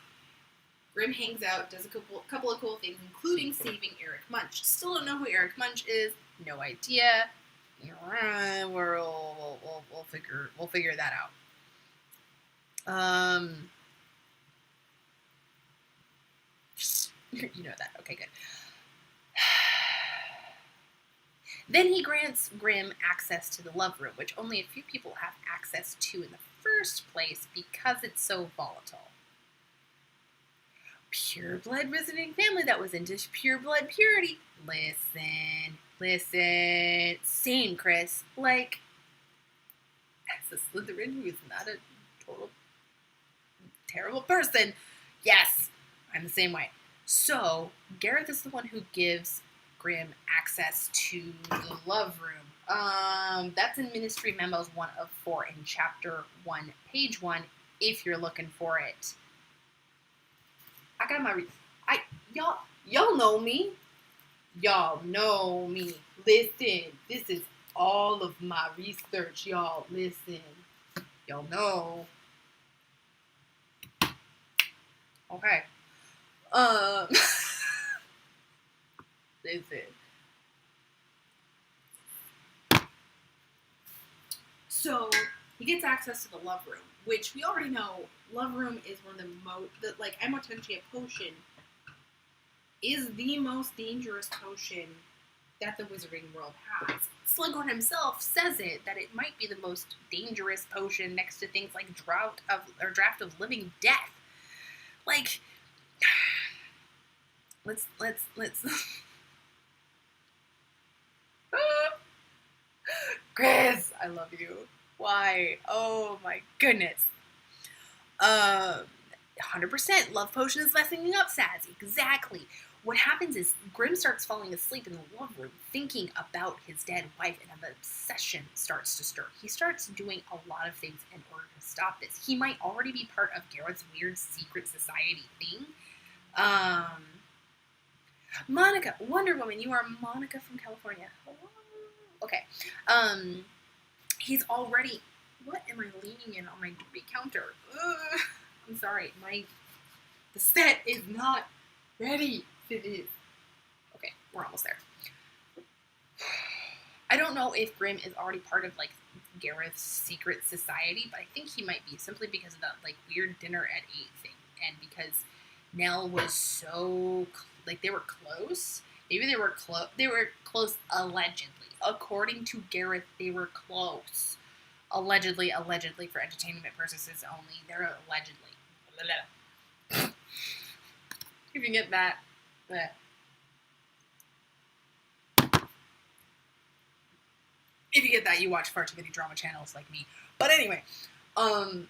Grimm hangs out, does a couple of cool things, including saving Eric Munch. Still don't know who Eric Munch is. No idea. We'll figure that out. You know that. Okay, good. Then he grants Grimm access to the love room, which only a few people have access to in the first place because it's so volatile. Pure blood visiting family that was into pure blood purity. Listen. Same, Chris. Like, as a Slytherin who is not a total terrible person, yes, I'm the same way. So, Gareth is the one who gives Grimm access to the love room. That's in Ministry Memos 1 of 4 in Chapter 1, Page 1, if you're looking for it. I got my... Y'all know me. Y'all know me. Listen, this is all of my research, y'all. Listen. Y'all know. Okay. Listen. So, he gets access to the love room, which we already know. Love room is one of the most... Emotentia potion is the most dangerous potion that the wizarding world has. Slughorn himself says that it might be the most dangerous potion next to things like Draft of Living Death. Like, let's Chris, I love you. Why? Oh my goodness. 100% love potion is messing up Sassy. Exactly. What happens is Grimm starts falling asleep in the love room thinking about his dead wife, and an obsession starts to stir. He starts doing a lot of things in order to stop this. He might already be part of Gareth's weird secret society thing. Monica, Wonder Woman, you are Monica from California. Hello. Okay. He's already... What am I leaning in on my counter? I'm sorry. The set is not ready. It is. Okay, we're almost there. I don't know if Grimm is already part of, like, Gareth's secret society, but I think he might be, simply because of that, like, weird dinner at 8 thing, and because Nell was so, like, they were close. Maybe they were close. They were close allegedly. According to Gareth, they were close. Allegedly, for entertainment purposes only. They're allegedly. If you get that. If you get that, you watch far too many drama channels like me. But anyway, and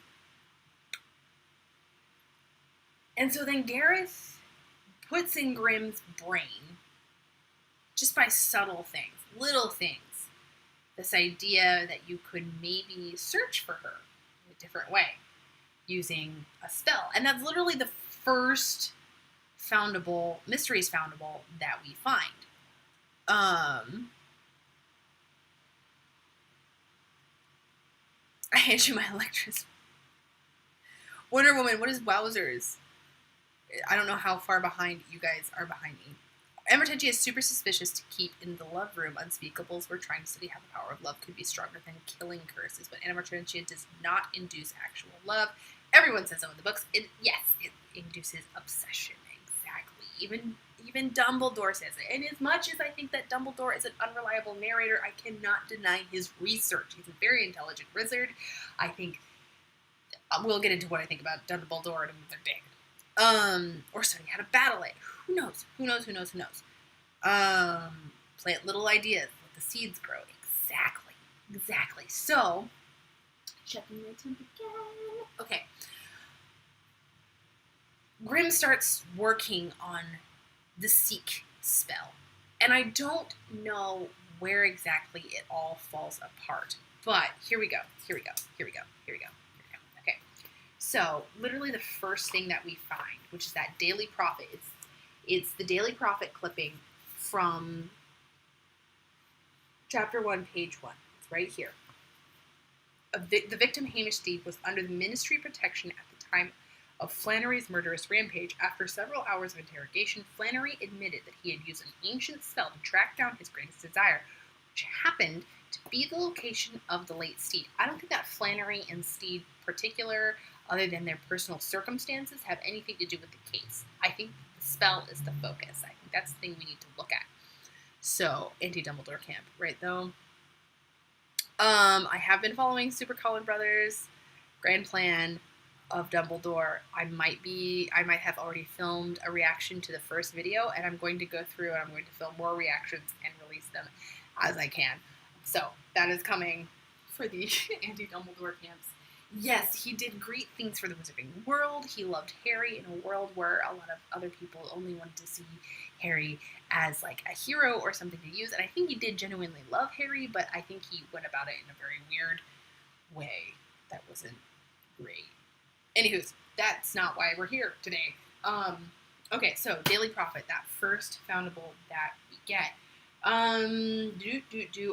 so then Gareth puts in Grimm's brain, just by subtle things, little things, this idea that you could maybe search for her in a different way using a spell. And that's literally the first mysteries foundable that we find. I hand you my Electris. Wonder Woman, what is Wowzers? I don't know how far behind you guys are behind me. Emotentia is super suspicious to keep in the love room. Unspeakables were trying to study how the power of love could be stronger than killing curses, but Emotentia does not induce actual love. Everyone says so in the books. It induces obsession. Exactly. Even Dumbledore says it. And as much as I think that Dumbledore is an unreliable narrator, I cannot deny his research. He's a very intelligent wizard. I think we'll get into what I think about Dumbledore in another day. Or studying how to battle it. Who knows? Plant little ideas, let the seeds grow. Exactly. So, checking my temp again. Okay. Grimm starts working on the Seek spell. And I don't know where exactly it all falls apart. But here we go. Okay. So, literally the first thing that we find, which is that Daily Prophet, It's the Daily Prophet clipping from Chapter 1, Page 1. It's right here. The victim, Hamish Steed, was under the ministry protection at the time of Flannery's murderous rampage. After several hours of interrogation, Flannery admitted that he had used an ancient spell to track down his greatest desire, which happened to be the location of the late Steed. I don't think that Flannery and Steed particular, other than their personal circumstances, have anything to do with the case. I think the spell is the focus. I think that's the thing we need to look at. So, anti-Dumbledore camp, right, though? I have been following Super Colin Brothers' Grand Plan of Dumbledore. I might have already filmed a reaction to the first video, and I'm going to go through and I'm going to film more reactions and release them as I can. So, that is coming for the anti-Dumbledore camps. Yes, he did great things for the wizarding world. He loved Harry in a world where a lot of other people only wanted to see Harry as like a hero or something to use. And I think he did genuinely love Harry, but I think he went about it in a very weird way that wasn't great. Anywho, that's not why we're here today. Okay, so Daily Prophet, that first foundable that we get.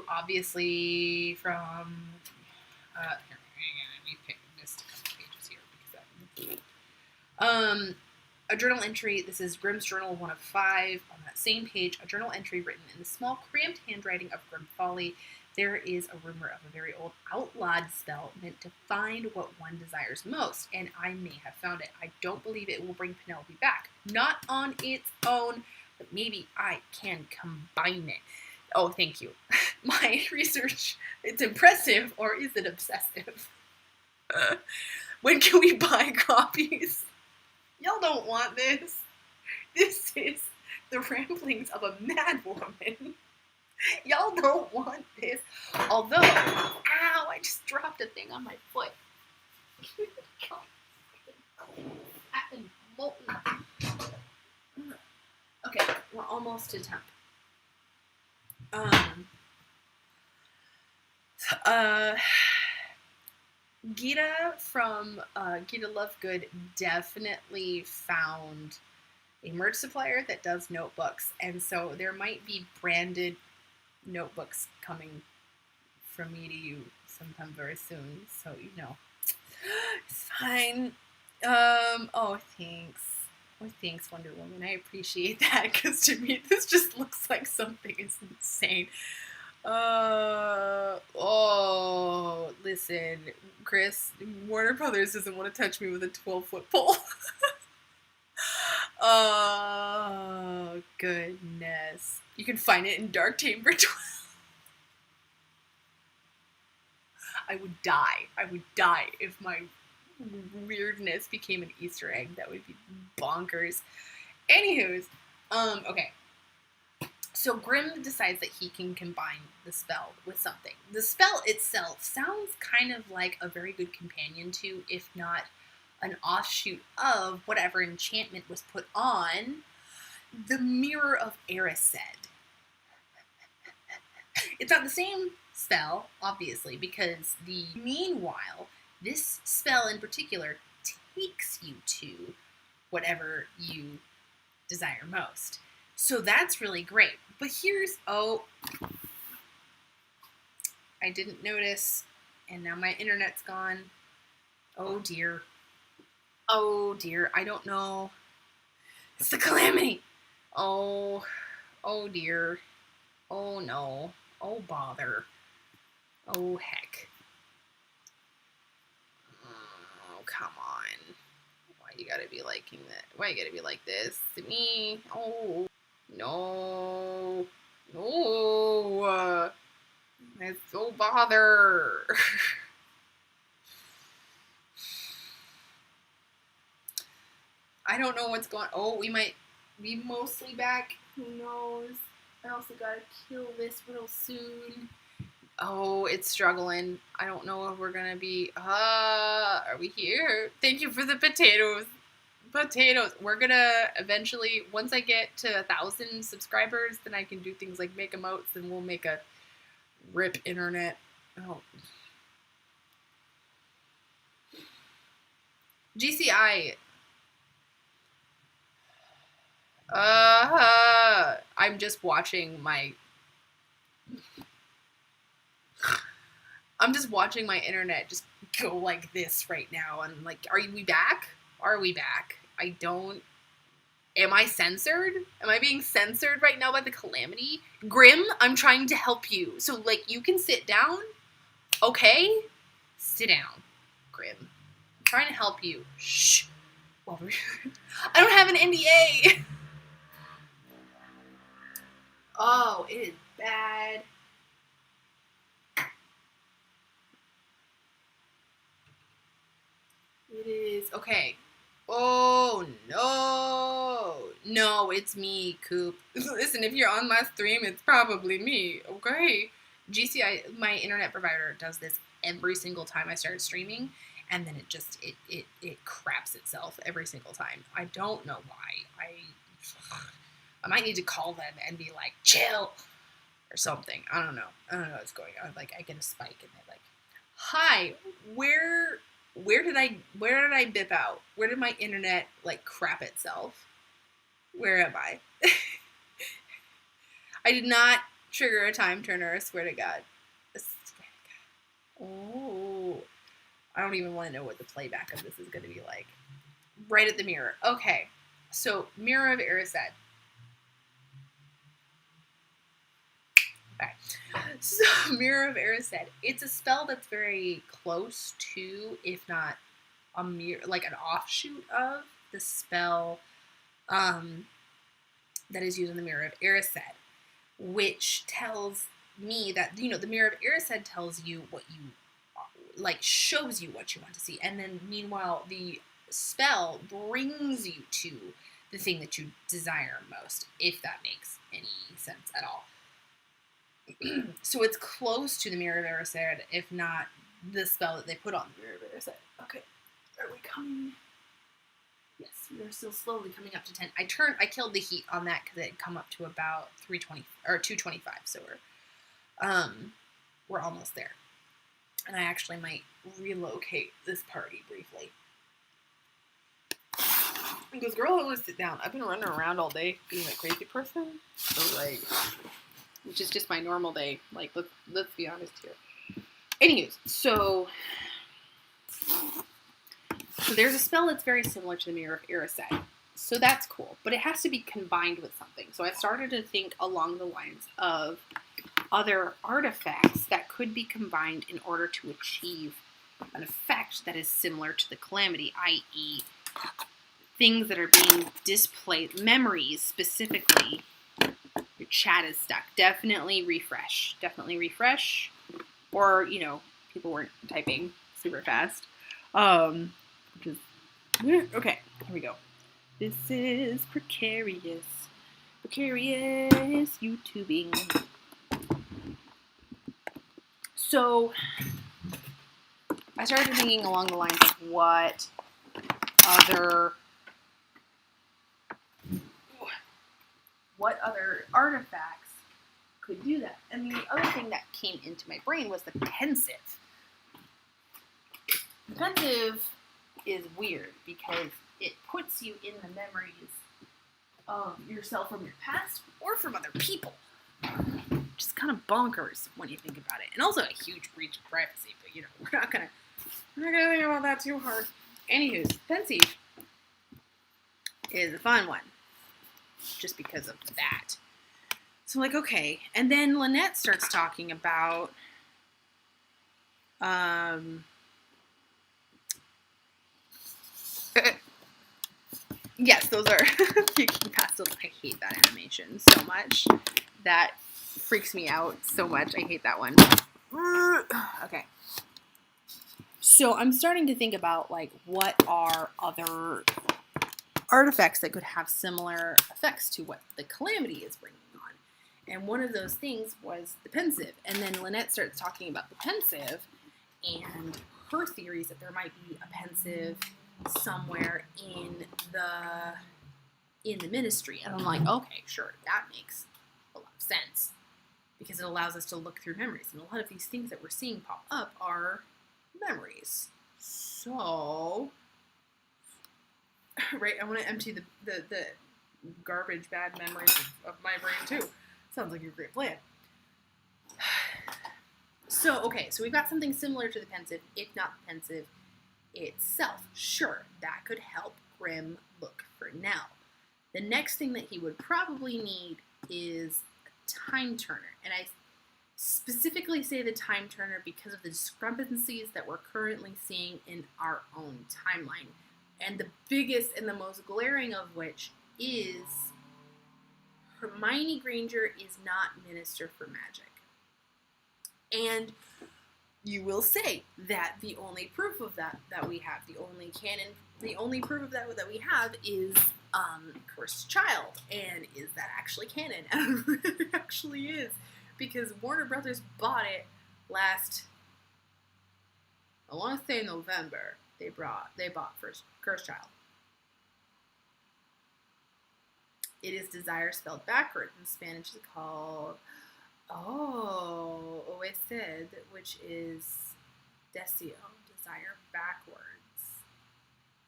Obviously from missed a couple pages here because a journal entry. This is Grimm's Journal 1 of 5. On that same page, a journal entry written in the small, cramped handwriting of Grimm Folly. There is a rumor of a very old outlawed spell meant to find what one desires most, and I may have found it. I don't believe it will bring Penelope back. Not on its own, but maybe I can combine it. Oh, thank you. My research, it's impressive, or is it obsessive? When can we buy copies? Y'all don't want this. This is the ramblings of a mad woman. Y'all don't want this. Although, ow, I just dropped a thing on my foot. Okay, we're almost to temp. Gita from Gita Lovegood definitely found a merch supplier that does notebooks, and so there might be branded notebooks coming from me to you sometime very soon, so you know. It's fine. Oh, thanks. Oh, thanks, Wonder Woman. I appreciate that, because to me, this just looks like something is insane. Listen, Chris, Warner Brothers doesn't want to touch me with a 12-foot pole. Oh, goodness. You can find it in Dark Chamber 12. I would die if my weirdness became an Easter egg. That would be bonkers. Anywho's, okay. So Grimm decides that he can combine the spell with something. The spell itself sounds kind of like a very good companion to, if not an offshoot of, whatever enchantment was put on the Mirror of Erised. It's not the same spell, obviously, because meanwhile, this spell in particular takes you to whatever you desire most. So that's really great. But here's, I didn't notice, and now my internet's gone. Oh dear. Oh dear, I don't know. It's the Calamity. Oh dear. Oh no. Oh bother. Oh heck. Oh, come on. Why you gotta be liking that? Why you gotta be like this to me? Oh. No. No. It's so bother. I don't know what's going on. Oh, we might be mostly back. Who knows? I also gotta kill this real soon. Oh, it's struggling. I don't know if we're gonna be... are we here? Thank you for the potatoes. Potatoes. We're gonna eventually, once I get to 1,000 subscribers, then I can do things like make emotes, and we'll make a rip internet. Oh. GCI. I'm just watching my... I'm just watching my internet just go like this right now. And like, are we back? Are we back? I don't... Am I censored? Am I being censored right now by the Calamity? Grimm, I'm trying to help you. So, like, you can sit down? Okay? Sit down, Grimm. I'm trying to help you. Shh. I don't have an NDA. Oh, it is bad. It is. Okay. Oh, no. No, it's me, Coop. Listen, if you're on my stream, it's probably me, okay? GCI, my internet provider, does this every single time I start streaming, and then it craps itself every single time. I don't know why. I might need to call them and be like, chill, or something. I don't know what's going on. Like, I get a spike, and they're like, hi, where did I bip out? Where did my internet, like, crap itself? Where am I? I did not trigger a time turner, I swear to God. Oh, I don't even want to know what the playback of this is going to be like. Right at the mirror. Okay, so Mirror of Erised. Okay, so Mirror of Erised. It's a spell that's very close to, if not a mirror, like an offshoot of the spell that is used in the Mirror of Erised, which tells me that, you know, the Mirror of Erised tells you what you, like, shows you what you want to see, and then meanwhile the spell brings you to the thing that you desire most, if that makes any sense at all. So it's close to the Mirror of Erised, if not the spell that they put on the Mirror of Erised. Okay, are we coming? Yes, we are still slowly coming up to 10. I killed the heat on that because it had come up to about 320 or 225. So we're almost there. And I actually might relocate this party briefly. Because girl, I want to sit down. I've been running around all day being a crazy person. So like, which is just my normal day. Like, let's be honest here. Anyways, so there's a spell that's very similar to the Mirror of Erised. So that's cool. But it has to be combined with something. So I started to think along the lines of other artifacts that could be combined in order to achieve an effect that is similar to the Calamity, i.e. things that are being displayed, memories specifically. Your chat is stuck. Definitely refresh. Or, you know, people weren't typing super fast. Okay, here we go. This is precarious YouTubing. So I started thinking along the lines of what other artifacts could do that. And the other thing that came into my brain was the pensive. The pensive is weird because it puts you in the memories of yourself from your past or from other people. Just kind of bonkers when you think about it. And also a huge breach of privacy, but you know, we're not gonna think about that too hard. Anywho, pensive is a fun one. Just because of that. So I'm like, okay. And then Lynette starts talking about yes, those are puking pastels. I hate that animation so much. That freaks me out so much. I hate that one. Okay. So I'm starting to think about, like, what are other artifacts that could have similar effects to what the Calamity is bringing on. And one of those things was the pensive. And then Lynette starts talking about the pensive and her theories that there might be a pensive somewhere in the ministry. And I'm like, okay, sure, that makes a lot of sense. Because it allows us to look through memories. And a lot of these things that we're seeing pop up are memories. So, right, I want to empty the garbage, bad memories of my brain too. Sounds like a great plan. So, okay, so we've got something similar to the pensive, if not the pensive itself. Sure, that could help Grimm look for Nell. The next thing that he would probably need is a time turner. And I specifically say the time turner because of the discrepancies that we're currently seeing in our own timeline. And the biggest and the most glaring of which is Hermione Granger is not Minister for Magic. And you will say that the only proof of that we have, the only proof of that we have is Cursed Child. And is that actually canon? And it actually is, because Warner Brothers bought it last, I want to say November. They bought first Cursed Child. It is desire spelled backwards. In Spanish it's called Oesed, which is deseo, desire backwards.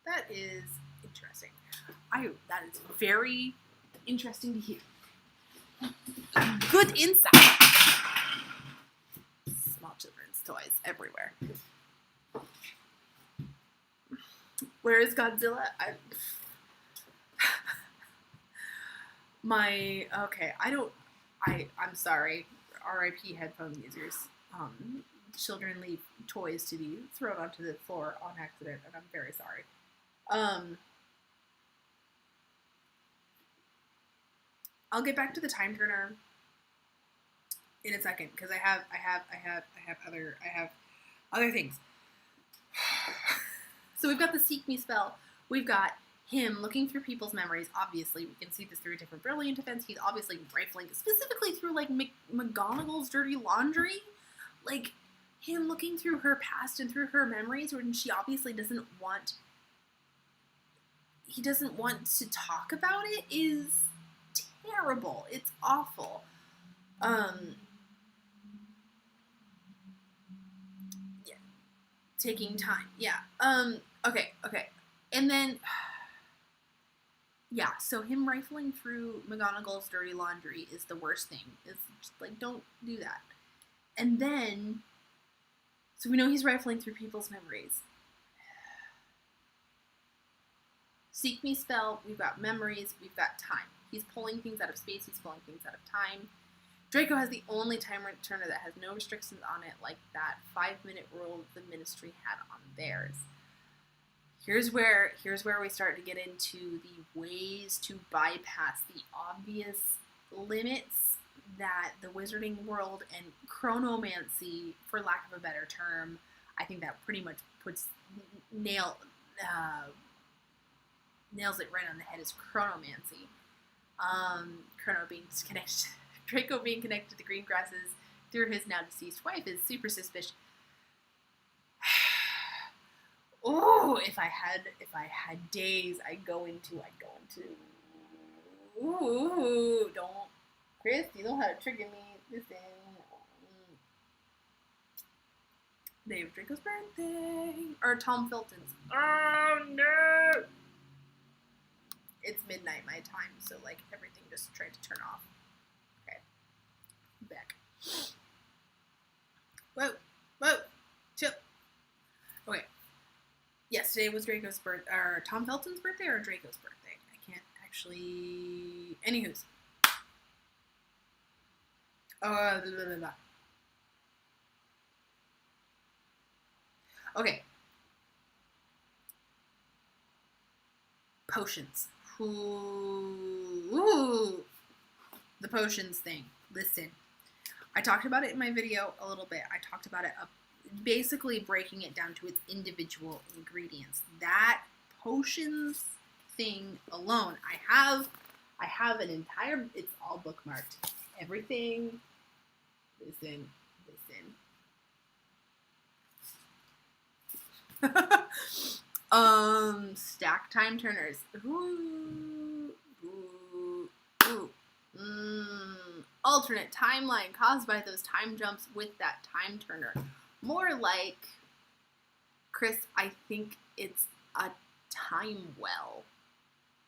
That is interesting. That is very interesting to hear. Good insight. Small children's toys everywhere. Where is Godzilla? I'm sorry. R.I.P. headphone users. Children leave toys to be thrown onto the floor on accident, and I'm very sorry. I'll get back to the time turner in a second because I have other things. So we've got the Seek Me spell. We've got him looking through people's memories. Obviously, we can see this through a different brilliant events. He's obviously rifling, specifically through, like, McGonagall's dirty laundry. Like, him looking through her past and through her memories when she obviously doesn't want to talk about it is terrible. It's awful. Yeah. Taking time. Yeah. Okay. And then, yeah, so him rifling through McGonagall's dirty laundry is the worst thing. It's just like, don't do that. And then, so we know he's rifling through people's memories. Seek Me spell, we've got memories, we've got time. He's pulling things out of space, he's pulling things out of time. Draco has the only time turner that has no restrictions on it, like that 5-minute rule the Ministry had on theirs. Here's where we start to get into the ways to bypass the obvious limits that the wizarding world and chronomancy, for lack of a better term, I think that pretty much nails it right on the head, is chronomancy. Draco being connected to the green grasses through his now deceased wife is super suspicious. Oh, if I had days, I'd go into. Ooh, don't, Chris, you know how to trigger me. Listen. Day of Draco's birthday, or Tom Felton's. Oh no! It's midnight my time, so like everything just tried to turn off. Okay, back. Whoa, chill. Okay. Yes, today was Draco's birthday, or Tom Felton's birthday, or Draco's birthday. I can't actually. Anywho's. Blah, blah, blah. Okay. Potions. Ooh. The potions thing. Listen. I talked about it in my video a little bit. I talked about it basically breaking it down to its individual ingredients. That potions thing alone, I have an entire, it's all bookmarked. Everything. Listen. Stack time turners. Alternate timeline caused by those time jumps with that time turner. More like, Chris, I think it's a time well.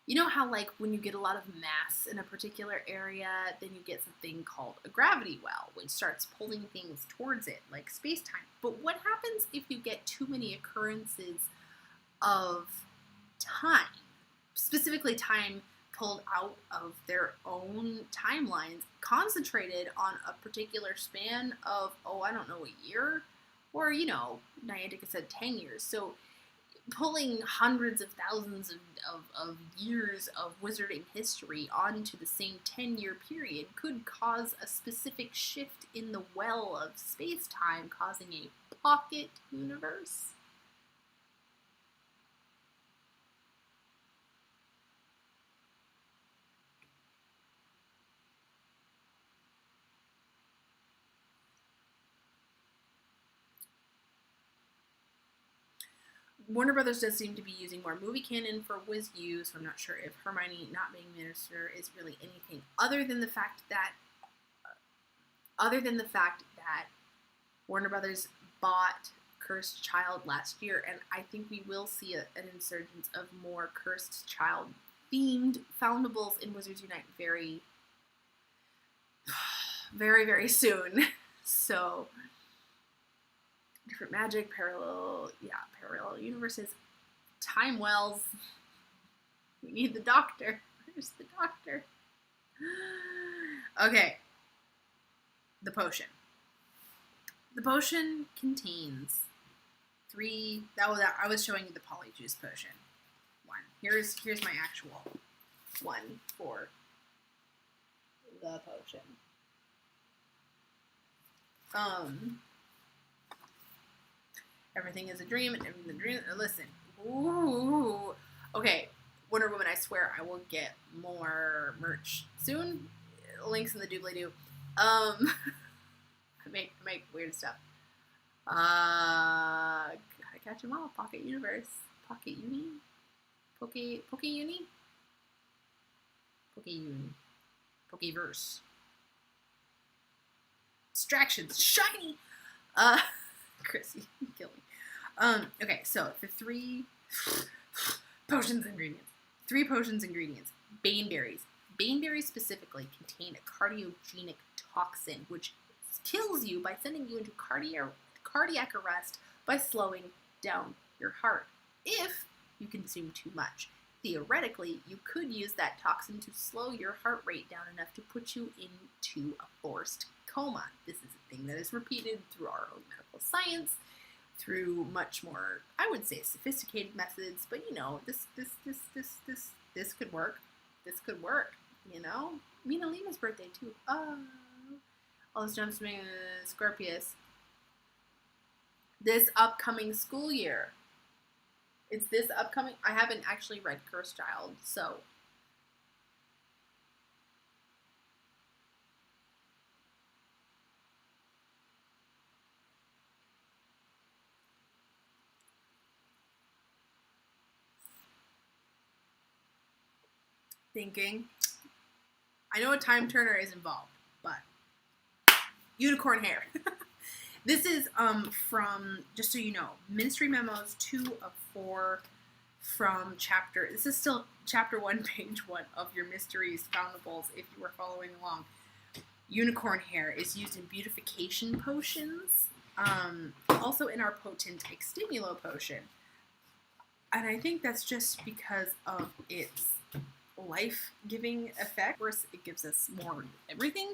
You know how, like, when you get a lot of mass in a particular area, then you get something called a gravity well, which starts pulling things towards it, like space-time. But what happens if you get too many occurrences of time, specifically time pulled out of their own timelines, concentrated on a particular span of, I don't know, a year? Or, Niantic said 10 years. So pulling hundreds of thousands of years of wizarding history onto the same 10-year period could cause a specific shift in the well of space-time, causing a pocket universe. Warner Brothers does seem to be using more movie canon for WizU, so I'm not sure if Hermione not being Minister is really anything other than the fact that Warner Brothers bought Cursed Child last year, and I think we will see an insurgence of more Cursed Child themed foundables in Wizards Unite very, very, very soon. So different magic, parallel universes, time wells. We need the doctor. Where's the doctor? Okay. The potion. The potion contains 3. I was showing you the polyjuice potion. 1. Here's my actual one for the potion. Everything is a dream, and everything is a dream. Listen. Ooh. Okay, Wonder Woman, I swear I will get more merch soon. Links in the doobly-doo. I make weird stuff. Gotta catch them all. Pocket Universe. Pocket Uni? Poke Uni? Poke Uni. Pokeverse. Distractions. Shiny! Chrissy, you kill me. Okay, so the 3 potions ingredients. 3 potions ingredients. Baneberries. Baneberries specifically contain a cardiogenic toxin, which kills you by sending you into cardiac arrest by slowing down your heart. If you consume too much. Theoretically, you could use that toxin to slow your heart rate down enough to put you into a forced coma. This is a thing that is repeated through our own medical science, through much more, I would say, sophisticated methods. But this could work. This could work. Mina Lima's birthday too. Oh, all this jumps me Scorpius. This upcoming school year. It's this upcoming. I haven't actually read Cursed Child, so. Thinking. I know a time turner is involved, but unicorn hair. This is from, just so you know, Ministry Memos 2 of 4 from chapter. This is still chapter 1, page 1 of your Mysteries Foundables, if you were following along. Unicorn hair is used in beautification potions, also in our potent extimulo potion. And I think that's just because of its life-giving effect. Of course, it gives us more everything.